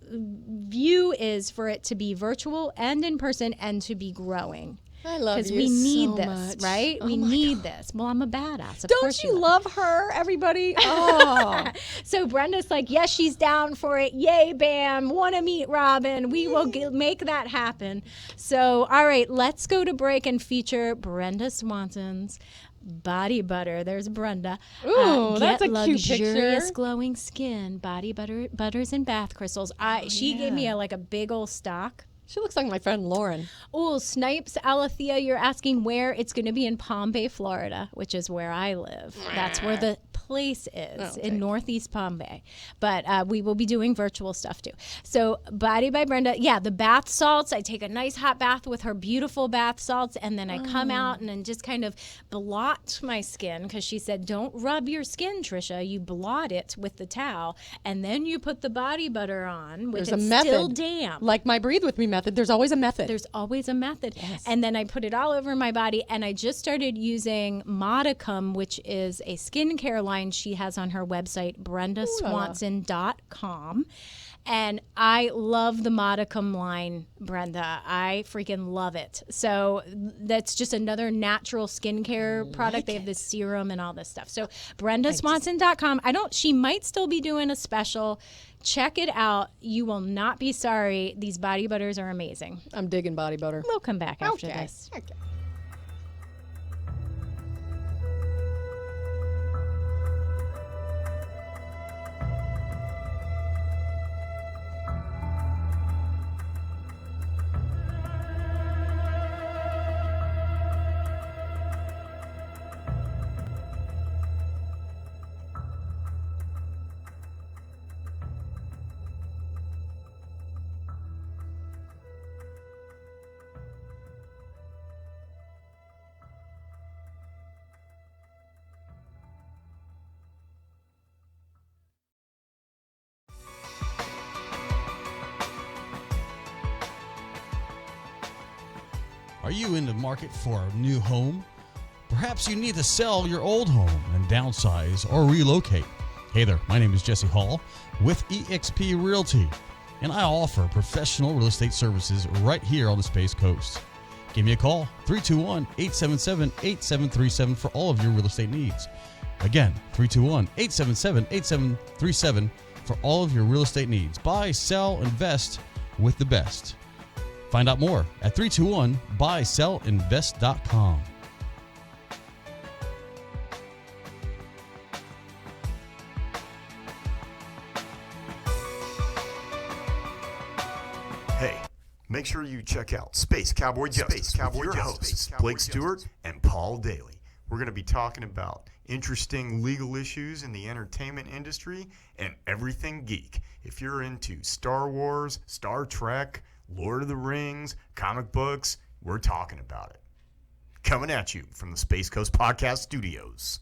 [SPEAKER 1] view is for it to be virtual and in person and to be growing.
[SPEAKER 2] I love you
[SPEAKER 1] because we need
[SPEAKER 2] so
[SPEAKER 1] this,
[SPEAKER 2] much.
[SPEAKER 1] right?
[SPEAKER 2] Oh
[SPEAKER 1] we
[SPEAKER 2] my
[SPEAKER 1] need
[SPEAKER 2] God.
[SPEAKER 1] this. Well, I'm a badass. Of
[SPEAKER 2] Don't
[SPEAKER 1] course
[SPEAKER 2] you love her, everybody? Oh.
[SPEAKER 1] So Brenda's like, yes, she's down for it. Yay, Bam. Want to meet Robin. We will make that happen. So, all right, let's go to break and feature Brenda Swanson's body butter. There's Brenda.
[SPEAKER 2] Ooh, that's a cute
[SPEAKER 1] luxurious
[SPEAKER 2] picture.
[SPEAKER 1] glowing skin, body butters and bath crystals. She gave me a big old stock.
[SPEAKER 2] She looks like my friend Lauren.
[SPEAKER 1] Oh, Snipes, Alethea, you're asking where? It's going to be in Palm Bay, Florida, which is where I live. That's where the place is, in Northeast Palm Bay. But we will be doing virtual stuff too. So Body by Brenda, yeah, the bath salts. I take a nice hot bath with her beautiful bath salts, and then I come out and then just kind of blot my skin, because she said, don't rub your skin, Trisha. You blot it with the towel, and then you put the body butter on, which
[SPEAKER 2] There's
[SPEAKER 1] is
[SPEAKER 2] a method.
[SPEAKER 1] still damp.
[SPEAKER 2] Like my Breathe With Me method. There's always a method.
[SPEAKER 1] There's always a method.
[SPEAKER 2] Yes.
[SPEAKER 1] And then I put it all over my body, and I just started using Modicum, which is a skincare line she has on her website, brendaswanson.com. And I love the Modicum line, Brenda. I freaking love it. So that's just another natural skincare product. They have this serum and all this stuff. So brendaswanson.com. She might still be doing a special. Check it out. You will not be sorry. These body butters are amazing.
[SPEAKER 2] I'm digging body butter.
[SPEAKER 1] We'll come back after this.
[SPEAKER 2] Okay.
[SPEAKER 5] Are you in the market for a new home? Perhaps you need to sell your old home and downsize or relocate. Hey there, my name is Jesse Hall with eXp Realty, and I offer professional real estate services right here on the Space Coast. Give me a call, 321-877-8737 for all of your real estate needs. Again, 321-877-8737 for all of your real estate needs. Buy, sell, invest with the best. Find out more at 321-buysellinvest.com.
[SPEAKER 10] Hey, make sure you check out Space Cowboy Justice with your hosts, Blake Stewart and Paul Daly. We're going to be talking about interesting legal issues in the entertainment industry and everything geek. If you're into Star Wars, Star Trek, Lord of the Rings, comic books, we're talking about it. Coming at you from the Space Coast Podcast Studios.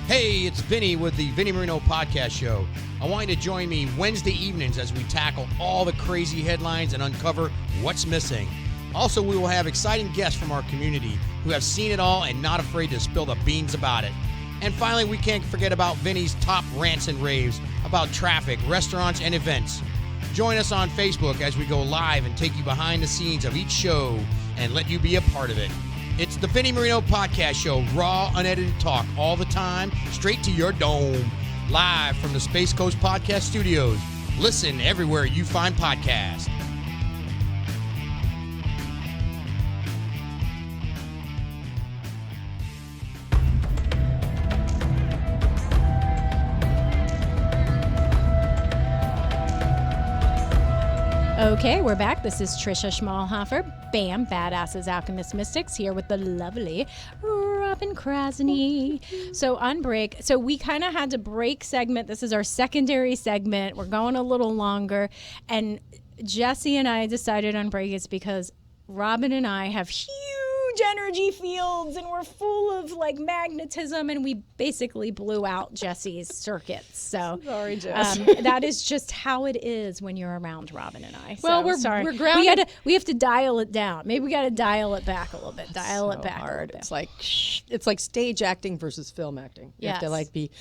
[SPEAKER 11] Hey, it's Vinny with the Vinny Marino Podcast Show. I want you to join me Wednesday evenings as we tackle all the crazy headlines and uncover what's missing. Also, we will have exciting guests from our community who have seen it all and not afraid to spill the beans about it. And finally, we can't forget about Vinny's top rants and raves about traffic, restaurants, and events. Join us on Facebook as we go live and take you behind the scenes of each show and let you be a part of it. It's the Vinny Marino Podcast Show, raw, unedited talk all the time, straight to your dome. Live from the Space Coast Podcast Studios. Listen everywhere you find podcasts.
[SPEAKER 1] Okay, we're back. This is Trisha Schmolhofer, BAM, Badassess, Alchemists, Mystics, here with the lovely Robin Krasny. So on break, so we kind of had to break segment. This is our secondary segment. We're going a little longer. And Jesse and I decided on break it's because Robin and I have huge energy fields and we're full of like magnetism, and we basically blew out Jesse's circuits. So
[SPEAKER 2] Sorry, Jess.
[SPEAKER 1] that is just how it is when you're around Robin and I.
[SPEAKER 2] Well,
[SPEAKER 1] So,
[SPEAKER 2] we're
[SPEAKER 1] sorry.
[SPEAKER 2] grounded.
[SPEAKER 1] We have to dial it down. Maybe we got to dial it back a little bit. Dial it
[SPEAKER 2] So
[SPEAKER 1] back.
[SPEAKER 2] hard.
[SPEAKER 1] A little bit.
[SPEAKER 2] It's like stage acting versus film acting. You have to
[SPEAKER 1] Yes.
[SPEAKER 2] like be,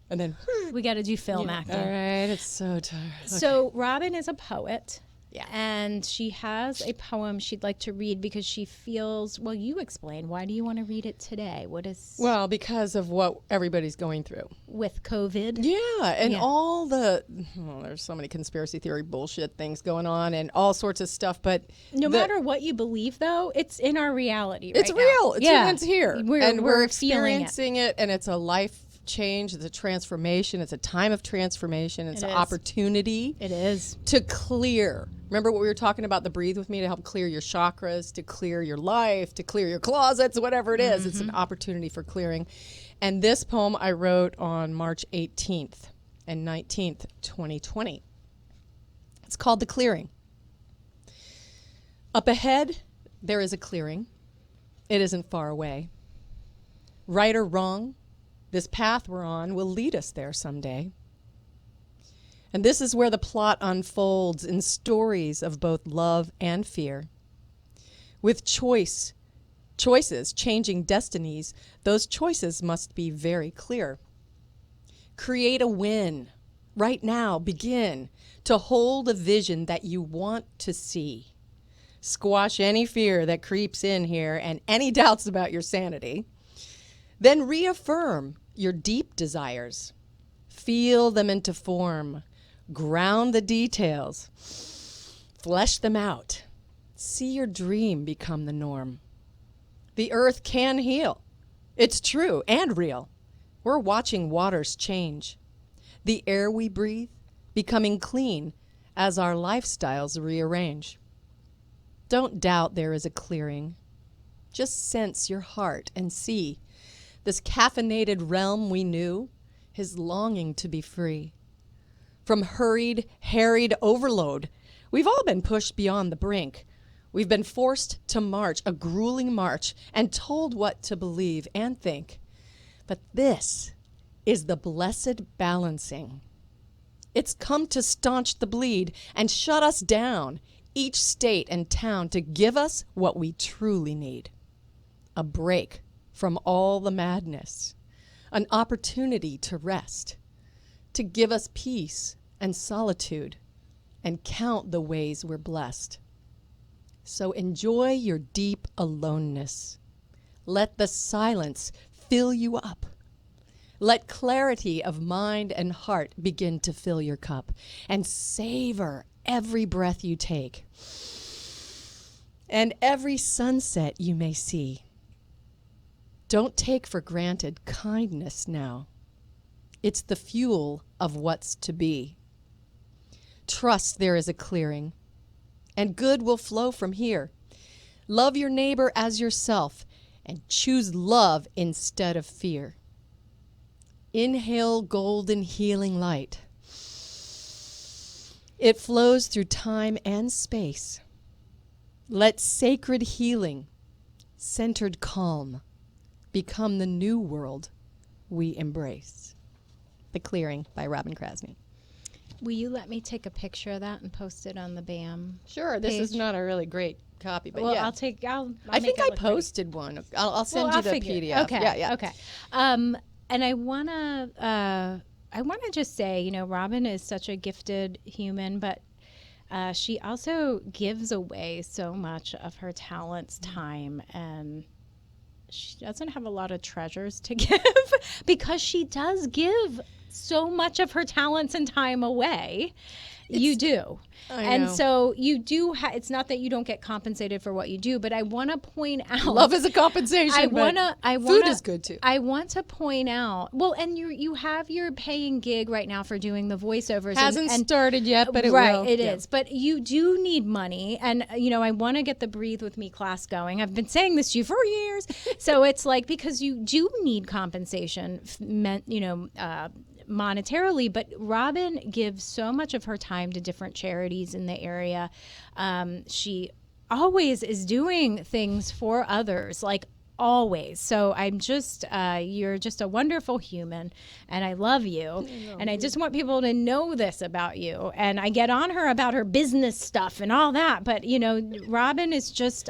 [SPEAKER 2] and then.
[SPEAKER 1] We got to do film acting.
[SPEAKER 2] All right, it's so tired.
[SPEAKER 1] So Robin is a poet.
[SPEAKER 2] Yeah.
[SPEAKER 1] And she has a poem she'd like to read because she feels, well, you explain. Why do you want to read it today? What is
[SPEAKER 2] Well, because of what everybody's going through.
[SPEAKER 1] with COVID?
[SPEAKER 2] Yeah, and
[SPEAKER 1] Yeah.
[SPEAKER 2] all the, there's so many conspiracy theory bullshit things going on and all sorts of stuff, but
[SPEAKER 1] No matter what you believe, though, it's in our reality right
[SPEAKER 2] it's
[SPEAKER 1] now.
[SPEAKER 2] real.
[SPEAKER 1] Yeah.
[SPEAKER 2] It's here.
[SPEAKER 1] We're
[SPEAKER 2] and we're
[SPEAKER 1] feeling it.
[SPEAKER 2] experiencing it, and it's a life change. It's a transformation. It's a time of transformation. It's
[SPEAKER 1] It
[SPEAKER 2] an
[SPEAKER 1] is.
[SPEAKER 2] opportunity
[SPEAKER 1] It is.
[SPEAKER 2] to clear. Remember what we were talking about, the breathe with me, to help clear your chakras, to clear your life, to clear your closets, whatever it is. It's an opportunity for clearing. And this poem I wrote on March 18th and 19th, 2020. It's called The Clearing. Up ahead, there is a clearing. It isn't far away. Right or wrong, this path we're on will lead us there someday. And this is where the plot unfolds in stories of both love and fear. With choices changing destinies, those choices must be very clear. Create a win. Right now, begin to hold a vision that you want to see. Squash any fear that creeps in here and any doubts about your sanity. Then reaffirm your deep desires. Feel them into form. Ground the details. Flesh them out. See your dream become the norm. The earth can heal. It's true and real. We're watching waters change. The air we breathe becoming clean as our lifestyles rearrange. Don't doubt there is a clearing. Just sense your heart and see this caffeinated realm we knew is longing to be free. From hurried, harried overload, we've all been pushed beyond the brink. We've been forced to march, a grueling march, and told what to believe and think. But this is the blessed balancing. It's come to staunch the bleed and shut us down, each state and town, to give us what we truly need. A break from all the madness, an opportunity to rest, to give us peace and solitude, and count the ways we're blessed. So enjoy your deep aloneness. Let the silence fill you up. Let clarity of mind and heart begin to fill your cup, and savor every breath you take and every sunset you may see. Don't take for granted kindness now. It's the fuel of what's to be. Trust there is a clearing, and good will flow from here. Love your neighbor as yourself, and choose love instead of fear. Inhale golden healing light. It flows through time and space. Let sacred healing, centered calm, become the new world we embrace. The Clearing by Robin Krasny.
[SPEAKER 1] Will you let me take a picture of that and post it on the BAM?
[SPEAKER 2] Sure, this is
[SPEAKER 1] page?
[SPEAKER 2] not a really great copy, but
[SPEAKER 1] Well,
[SPEAKER 2] yeah.
[SPEAKER 1] I'll
[SPEAKER 2] I
[SPEAKER 1] make
[SPEAKER 2] think
[SPEAKER 1] it
[SPEAKER 2] I
[SPEAKER 1] look pretty.
[SPEAKER 2] posted one. I'll send
[SPEAKER 1] Well,
[SPEAKER 2] you
[SPEAKER 1] I'll
[SPEAKER 2] the
[SPEAKER 1] figure.
[SPEAKER 2] PDF.
[SPEAKER 1] Okay.
[SPEAKER 2] Yeah.
[SPEAKER 1] Okay. And I wanna just say, Robin is such a gifted human, but she also gives away so much of her talents, time, and she doesn't have a lot of treasures to give because she does give so much of her talents and time away. You do. And
[SPEAKER 2] know.
[SPEAKER 1] so you do, it's not that you don't get compensated for what you do, but I want to point out.
[SPEAKER 2] Love is a compensation, food is good too.
[SPEAKER 1] I want to point out, well, and you have your paying gig right now for doing the voiceovers.
[SPEAKER 2] Hasn't started yet, but it
[SPEAKER 1] right,
[SPEAKER 2] will.
[SPEAKER 1] it is. But you do need money. And, I want to get the Breathe With Me class going. I've been saying this to you for years. So it's like, because you do need compensation, monetarily, but Robin gives so much of her time to different charities in the area. She always is doing things for others, like always. So I'm just, you're just a wonderful human, and I love you. And I just want people to know this about you. And I get on her about her business stuff and all that, but Robin is just,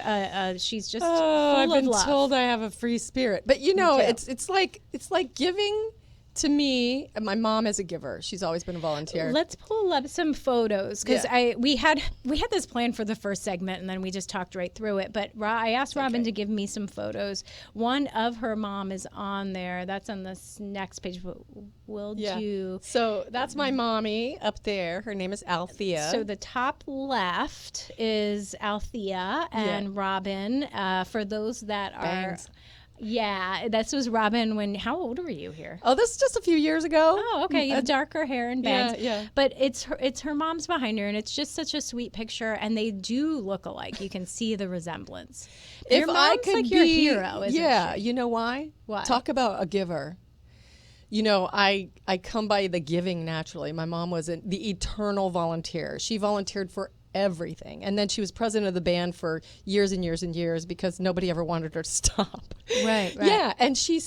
[SPEAKER 1] she's just full
[SPEAKER 2] I've
[SPEAKER 1] of
[SPEAKER 2] been
[SPEAKER 1] love.
[SPEAKER 2] told I have a free spirit, but it's like giving. To me, my mom is a giver. She's always been a volunteer.
[SPEAKER 1] Let's pull up some photos, because we had this plan for the first segment, and then we just talked right through it. But I asked Robin to give me some photos. One of her mom is on there. That's on this next page. We'll do.
[SPEAKER 2] So that's my mommy up there. Her name is Althea.
[SPEAKER 1] So the top left is Althea and Robin. For those that
[SPEAKER 2] Bangs.
[SPEAKER 1] Yeah, this was Robin how old were you here?
[SPEAKER 2] Oh, this is just a few years ago.
[SPEAKER 1] Oh, okay. You have darker hair and bangs.
[SPEAKER 2] Yeah.
[SPEAKER 1] But it's her mom's behind her, and it's just such a sweet picture, and they do look alike. You can see the resemblance. Your mom's like your hero, isn't she?
[SPEAKER 2] You know why?
[SPEAKER 1] Why?
[SPEAKER 2] Talk about a giver. I come by the giving naturally. My mom was the eternal volunteer. She volunteered for everything, and then she was president of the band for years and years and years because nobody ever wanted her to stop.
[SPEAKER 1] Right.
[SPEAKER 2] Yeah, and she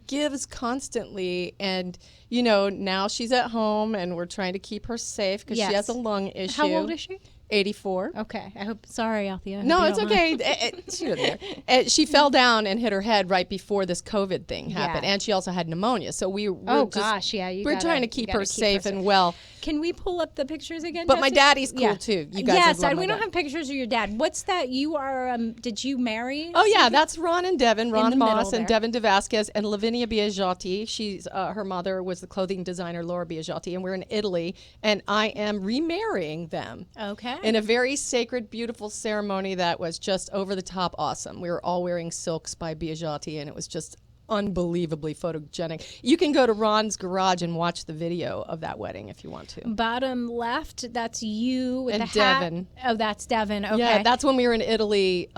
[SPEAKER 2] gives constantly, and now she's at home, and we're trying to keep her safe because she has a lung issue.
[SPEAKER 1] How old is she?
[SPEAKER 2] 84.
[SPEAKER 1] Okay. Sorry, Althea.
[SPEAKER 2] No, it's okay. She doesn't care. She fell down and hit her head right before this COVID thing happened, and she also had pneumonia. So we're trying to keep her safe and well.
[SPEAKER 1] Can we pull up the pictures again?
[SPEAKER 2] But my
[SPEAKER 1] Jesse?
[SPEAKER 2] daddy's cool too. You guys
[SPEAKER 1] yes,
[SPEAKER 2] have
[SPEAKER 1] we don't have pictures of your dad. What's that? You are. Did you marry?
[SPEAKER 2] Oh yeah, that's Ron and Devin. Ron
[SPEAKER 1] the
[SPEAKER 2] Moss
[SPEAKER 1] middle
[SPEAKER 2] and
[SPEAKER 1] there.
[SPEAKER 2] Devin DeVasquez and Lavinia Biagiotti. She's her mother was the clothing designer Laura Biagiotti, and we're in Italy. And I am remarrying them.
[SPEAKER 1] Okay.
[SPEAKER 2] In a very sacred, beautiful ceremony that was just over the top awesome. We were all wearing silks by Biagiotti, and it was just unbelievably photogenic. You can go to Ron's garage and watch the video of that wedding if you want to.
[SPEAKER 1] Bottom left, that's you with
[SPEAKER 2] And
[SPEAKER 1] the hat.
[SPEAKER 2] Devin.
[SPEAKER 1] Oh, that's Devin. Okay.
[SPEAKER 2] Yeah, that's when we were in Italy.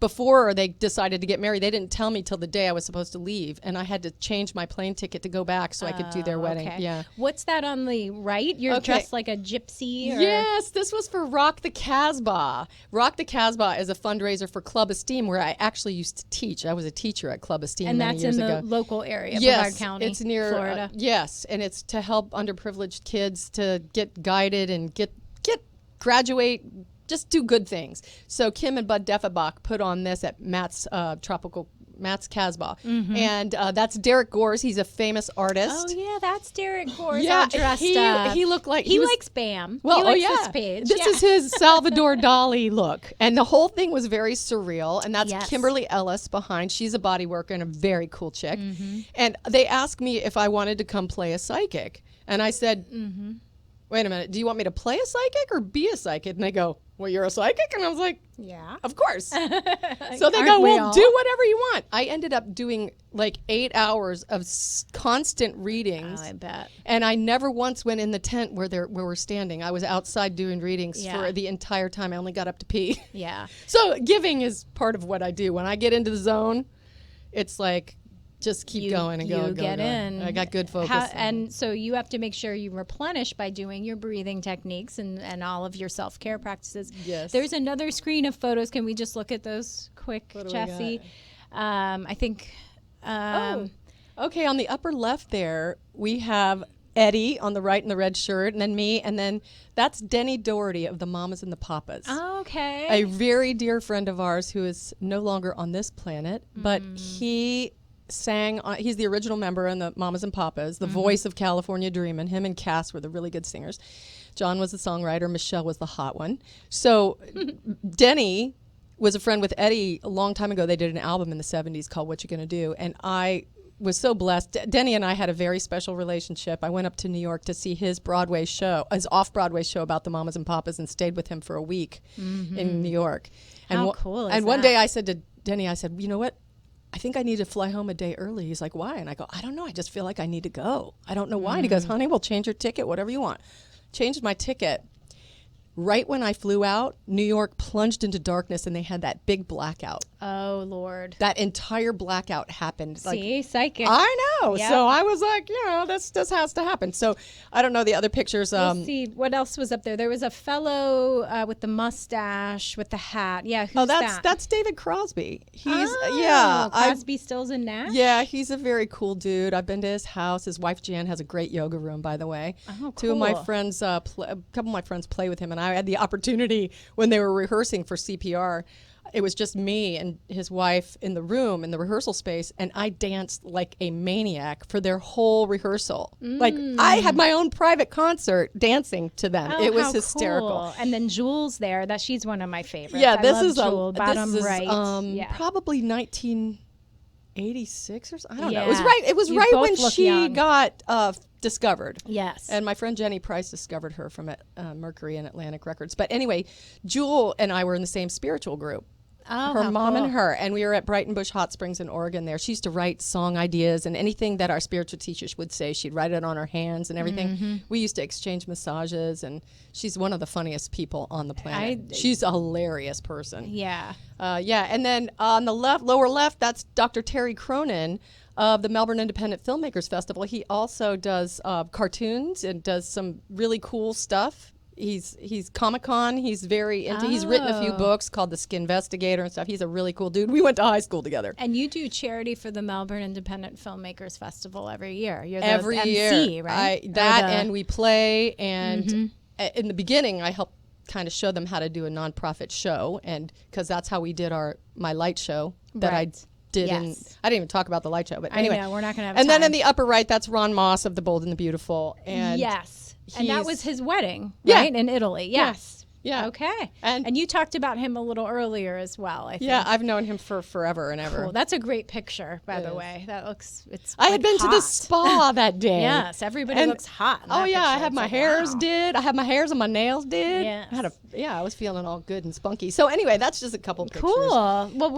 [SPEAKER 2] Before they decided to get married, they didn't tell me till the day I was supposed to leave, and I had to change my plane ticket to go back so I could do their wedding.
[SPEAKER 1] Okay.
[SPEAKER 2] Yeah.
[SPEAKER 1] What's that on the right? You're dressed like a gypsy? Or?
[SPEAKER 2] Yes, this was for Rock the Casbah. Rock the Casbah is a fundraiser for Club Esteem, where I actually used to teach. I was a teacher at Club Esteem
[SPEAKER 1] And
[SPEAKER 2] many
[SPEAKER 1] that's
[SPEAKER 2] years
[SPEAKER 1] in
[SPEAKER 2] ago.
[SPEAKER 1] the local area,
[SPEAKER 2] Yes,
[SPEAKER 1] Brevard County,
[SPEAKER 2] it's near
[SPEAKER 1] Florida.
[SPEAKER 2] yes, and it's to help underprivileged kids to get guided and get graduate, just do good things. So Kim and Bud Defenbach put on this at Matt's Casbah, and that's Derek Gores. He's a famous artist.
[SPEAKER 1] Oh yeah, that's Derek Gores.
[SPEAKER 2] Yeah,
[SPEAKER 1] all dressed up.
[SPEAKER 2] he looked like
[SPEAKER 1] he
[SPEAKER 2] was,
[SPEAKER 1] likes Bam.
[SPEAKER 2] Well,
[SPEAKER 1] he likes
[SPEAKER 2] yeah,
[SPEAKER 1] this page.
[SPEAKER 2] this is his Salvador Dali look, and the whole thing was very surreal. And that's
[SPEAKER 1] Yes.
[SPEAKER 2] Kimberly Ellis behind. She's a body worker and a very cool chick. And they asked me if I wanted to come play a psychic, and I said, "Wait a minute, do you want me to play a psychic or be a psychic?" And they go, "Well, you're a psychic," and I was like,
[SPEAKER 1] Yeah.
[SPEAKER 2] "Of course." So they
[SPEAKER 1] Aren't
[SPEAKER 2] go,
[SPEAKER 1] we
[SPEAKER 2] "Well,
[SPEAKER 1] all?"
[SPEAKER 2] do whatever you want." I ended up doing like 8 hours of constant readings.
[SPEAKER 1] Oh, I bet.
[SPEAKER 2] And I never once went in the tent where we're standing. I was outside doing readings for the entire time. I only got up to pee.
[SPEAKER 1] Yeah.
[SPEAKER 2] So giving is part of what I do. When I get into the zone, it's like just keep going and go.
[SPEAKER 1] You get in.
[SPEAKER 2] I got good focus.
[SPEAKER 1] And so you have to make sure you replenish by doing your breathing techniques and all of your self-care practices.
[SPEAKER 2] Yes.
[SPEAKER 1] There's another screen of photos. Can we just look at those quick,
[SPEAKER 2] What do we
[SPEAKER 1] Jesse? I think.
[SPEAKER 2] Okay, on the upper left there, we have Eddie on the right in the red shirt, and then me, and then that's Denny Doherty of the Mamas and the Papas.
[SPEAKER 1] Okay.
[SPEAKER 2] A very dear friend of ours who is no longer on this planet, but he sang, he's the original member in the Mamas and Papas, the voice of California Dreamin'. Him and Cass were the really good singers. John was the songwriter, Michelle was the hot one. So Denny was a friend with Eddie a long time ago. They did an album in the 70s called What You Gonna Do? And I was so blessed. Denny and I had a very special relationship. I went up to New York to see his Broadway show, his off-Broadway show about the Mamas and Papas, and stayed with him for a week in New York.
[SPEAKER 1] How cool is
[SPEAKER 2] And one
[SPEAKER 1] that?
[SPEAKER 2] day I said to Denny, I said, you know what? I think I need to fly home a day early. He's like, why? And I go, I don't know. I just feel like I need to go. I don't know why. And he goes, honey, we'll change your ticket, whatever you want. Changed my ticket. Right when I flew out, New York plunged into darkness, and they had that big blackout.
[SPEAKER 1] Oh, Lord.
[SPEAKER 2] That entire blackout happened.
[SPEAKER 1] See, psychic.
[SPEAKER 2] I know.
[SPEAKER 1] Yep.
[SPEAKER 2] So I was like, this has to happen. So I don't know the other pictures.
[SPEAKER 1] Let's see what else was up there. There was a fellow with the mustache with the hat. Yeah, who's that?
[SPEAKER 2] That's David Crosby. He's
[SPEAKER 1] Crosby, Stills, and Nash.
[SPEAKER 2] Yeah, he's a very cool dude. I've been to his house. His wife Jan has a great yoga room, by the way.
[SPEAKER 1] Oh, cool.
[SPEAKER 2] Two of my friends, a couple of my friends play with him, and I had the opportunity when they were rehearsing for CPR. It was just me and his wife in the room in the rehearsal space, and I danced like a maniac for their whole rehearsal. Like I had my own private concert dancing to them.
[SPEAKER 1] Oh,
[SPEAKER 2] it was
[SPEAKER 1] how
[SPEAKER 2] hysterical.
[SPEAKER 1] cool. And then Jules there, she's one of my favorites.
[SPEAKER 2] Yeah,
[SPEAKER 1] I
[SPEAKER 2] this
[SPEAKER 1] love
[SPEAKER 2] is
[SPEAKER 1] Jewel, bottom
[SPEAKER 2] this is,
[SPEAKER 1] right.
[SPEAKER 2] probably 1986 or something. I don't know.
[SPEAKER 1] Yeah.
[SPEAKER 2] It was
[SPEAKER 1] You
[SPEAKER 2] right
[SPEAKER 1] both
[SPEAKER 2] when
[SPEAKER 1] look
[SPEAKER 2] she
[SPEAKER 1] young.
[SPEAKER 2] got discovered.
[SPEAKER 1] Yes.
[SPEAKER 2] And my friend Jenny Price discovered her from Mercury and Atlantic Records. But anyway, Jewel and I were in the same spiritual group.
[SPEAKER 1] Oh,
[SPEAKER 2] her
[SPEAKER 1] how
[SPEAKER 2] mom
[SPEAKER 1] cool.
[SPEAKER 2] and her, and we were at Brighton Bush Hot Springs in Oregon there. She used to write song ideas, and anything that our spiritual teachers would say, she'd write it on her hands and everything. We used to exchange massages, and she's one of the funniest people on the planet. She's a hilarious person.
[SPEAKER 1] Yeah.
[SPEAKER 2] And then on the lower left, that's Dr. Terry Cronin of the Melbourne Independent Filmmakers Festival. He also does cartoons and does some really cool stuff. He's Comic-Con. He's very into. He's written a few books called The Skinvestigator and stuff. He's a really cool dude. We went to high school together.
[SPEAKER 1] And you do charity for the Melbourne Independent Filmmakers Festival every year. You're the
[SPEAKER 2] Every
[SPEAKER 1] MC,
[SPEAKER 2] year,
[SPEAKER 1] right?
[SPEAKER 2] and we play. And in the beginning, I helped kind of show them how to do a nonprofit show, and because that's how we did my light show that I did.
[SPEAKER 1] Yes.
[SPEAKER 2] I didn't even talk about the light show, but anyway,
[SPEAKER 1] I know, we're not gonna have
[SPEAKER 2] And
[SPEAKER 1] time.
[SPEAKER 2] then in the upper right, that's Ron Moss of The Bold and the Beautiful. And
[SPEAKER 1] yes. And that
[SPEAKER 2] he's-
[SPEAKER 1] was his wedding,
[SPEAKER 2] Yeah.
[SPEAKER 1] right? In Italy. Yes.
[SPEAKER 2] Yeah.
[SPEAKER 1] Okay.
[SPEAKER 2] And
[SPEAKER 1] you talked about him a little earlier as well, I think.
[SPEAKER 2] yeah, I've known him for forever and ever.
[SPEAKER 1] Cool. That's a great picture, by the
[SPEAKER 2] is.
[SPEAKER 1] way. That looks,
[SPEAKER 2] I had been to the
[SPEAKER 1] hot.
[SPEAKER 2] spa that day.
[SPEAKER 1] Yes, everybody
[SPEAKER 2] And-
[SPEAKER 1] looks hot. in
[SPEAKER 2] Oh
[SPEAKER 1] that
[SPEAKER 2] yeah, I
[SPEAKER 1] picture.
[SPEAKER 2] had
[SPEAKER 1] It's
[SPEAKER 2] my
[SPEAKER 1] like,
[SPEAKER 2] hairs
[SPEAKER 1] wow.
[SPEAKER 2] did. I had my hairs and my nails did.
[SPEAKER 1] Yes.
[SPEAKER 2] I was feeling all good and spunky. So anyway, that's just a couple pictures.
[SPEAKER 1] Cool. Well,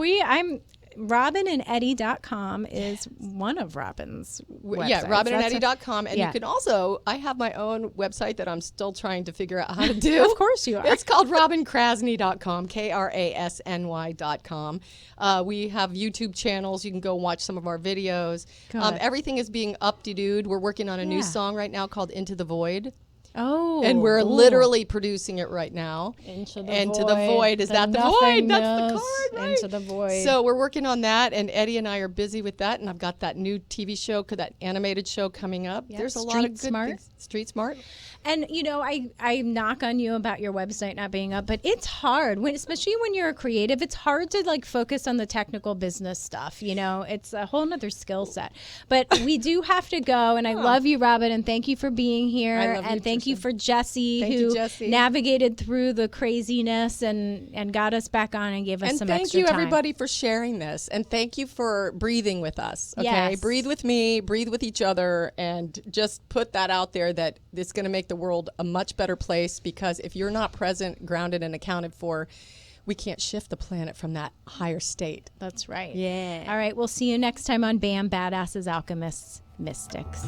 [SPEAKER 1] RobinandEddie.com is one of Robin's websites.
[SPEAKER 2] Yeah,
[SPEAKER 1] That's
[SPEAKER 2] RobinandEddie.com. And
[SPEAKER 1] yeah.
[SPEAKER 2] you can also, I have my own website that I'm still trying to figure out how to do.
[SPEAKER 1] Of course you are.
[SPEAKER 2] It's called RobinKrasny.com, KRASNY.com. We have YouTube channels. You can go watch some of our videos.
[SPEAKER 1] Good.
[SPEAKER 2] Everything is being up-de-dude. We're working on a new
[SPEAKER 1] Yeah.
[SPEAKER 2] song right now called Into the Void.
[SPEAKER 1] Oh.
[SPEAKER 2] And we're
[SPEAKER 1] ooh.
[SPEAKER 2] literally producing it right now.
[SPEAKER 1] Into the
[SPEAKER 2] void. Is that the void? That's the
[SPEAKER 1] nothingness,
[SPEAKER 2] card, right?
[SPEAKER 1] Into the void.
[SPEAKER 2] So we're working on that, and Eddie and I are busy with that. And I've got that new TV show, that animated show coming up.
[SPEAKER 1] Yep,
[SPEAKER 2] There's a lot
[SPEAKER 1] Street
[SPEAKER 2] of good
[SPEAKER 1] Smart.
[SPEAKER 2] things. Street Smart.
[SPEAKER 1] And I knock on you about your website not being up, but it's hard especially when you're a creative. It's hard to focus on the technical business stuff. It's a whole nother skill set. But we do have to go. And I love you, Robin, and thank you for being here.
[SPEAKER 2] I love you,
[SPEAKER 1] and thank you
[SPEAKER 2] Trisha.
[SPEAKER 1] for Jesse,
[SPEAKER 2] Thank
[SPEAKER 1] who
[SPEAKER 2] you, Jesse.
[SPEAKER 1] navigated through the craziness and got us back on and gave us
[SPEAKER 2] And
[SPEAKER 1] some
[SPEAKER 2] thank
[SPEAKER 1] extra
[SPEAKER 2] you,
[SPEAKER 1] time.
[SPEAKER 2] everybody, for sharing this. And thank you for breathing with us. Okay,
[SPEAKER 1] Yes.
[SPEAKER 2] breathe with me, breathe with each other, and just put that out there that it's going to make the world a much better place. Because if you're not present, grounded, and accounted for, we can't shift the planet from that higher state.
[SPEAKER 1] That's right.
[SPEAKER 2] Yeah.
[SPEAKER 1] All right. We'll see you next time on BAM, Badassess, Alchemists, Mystics.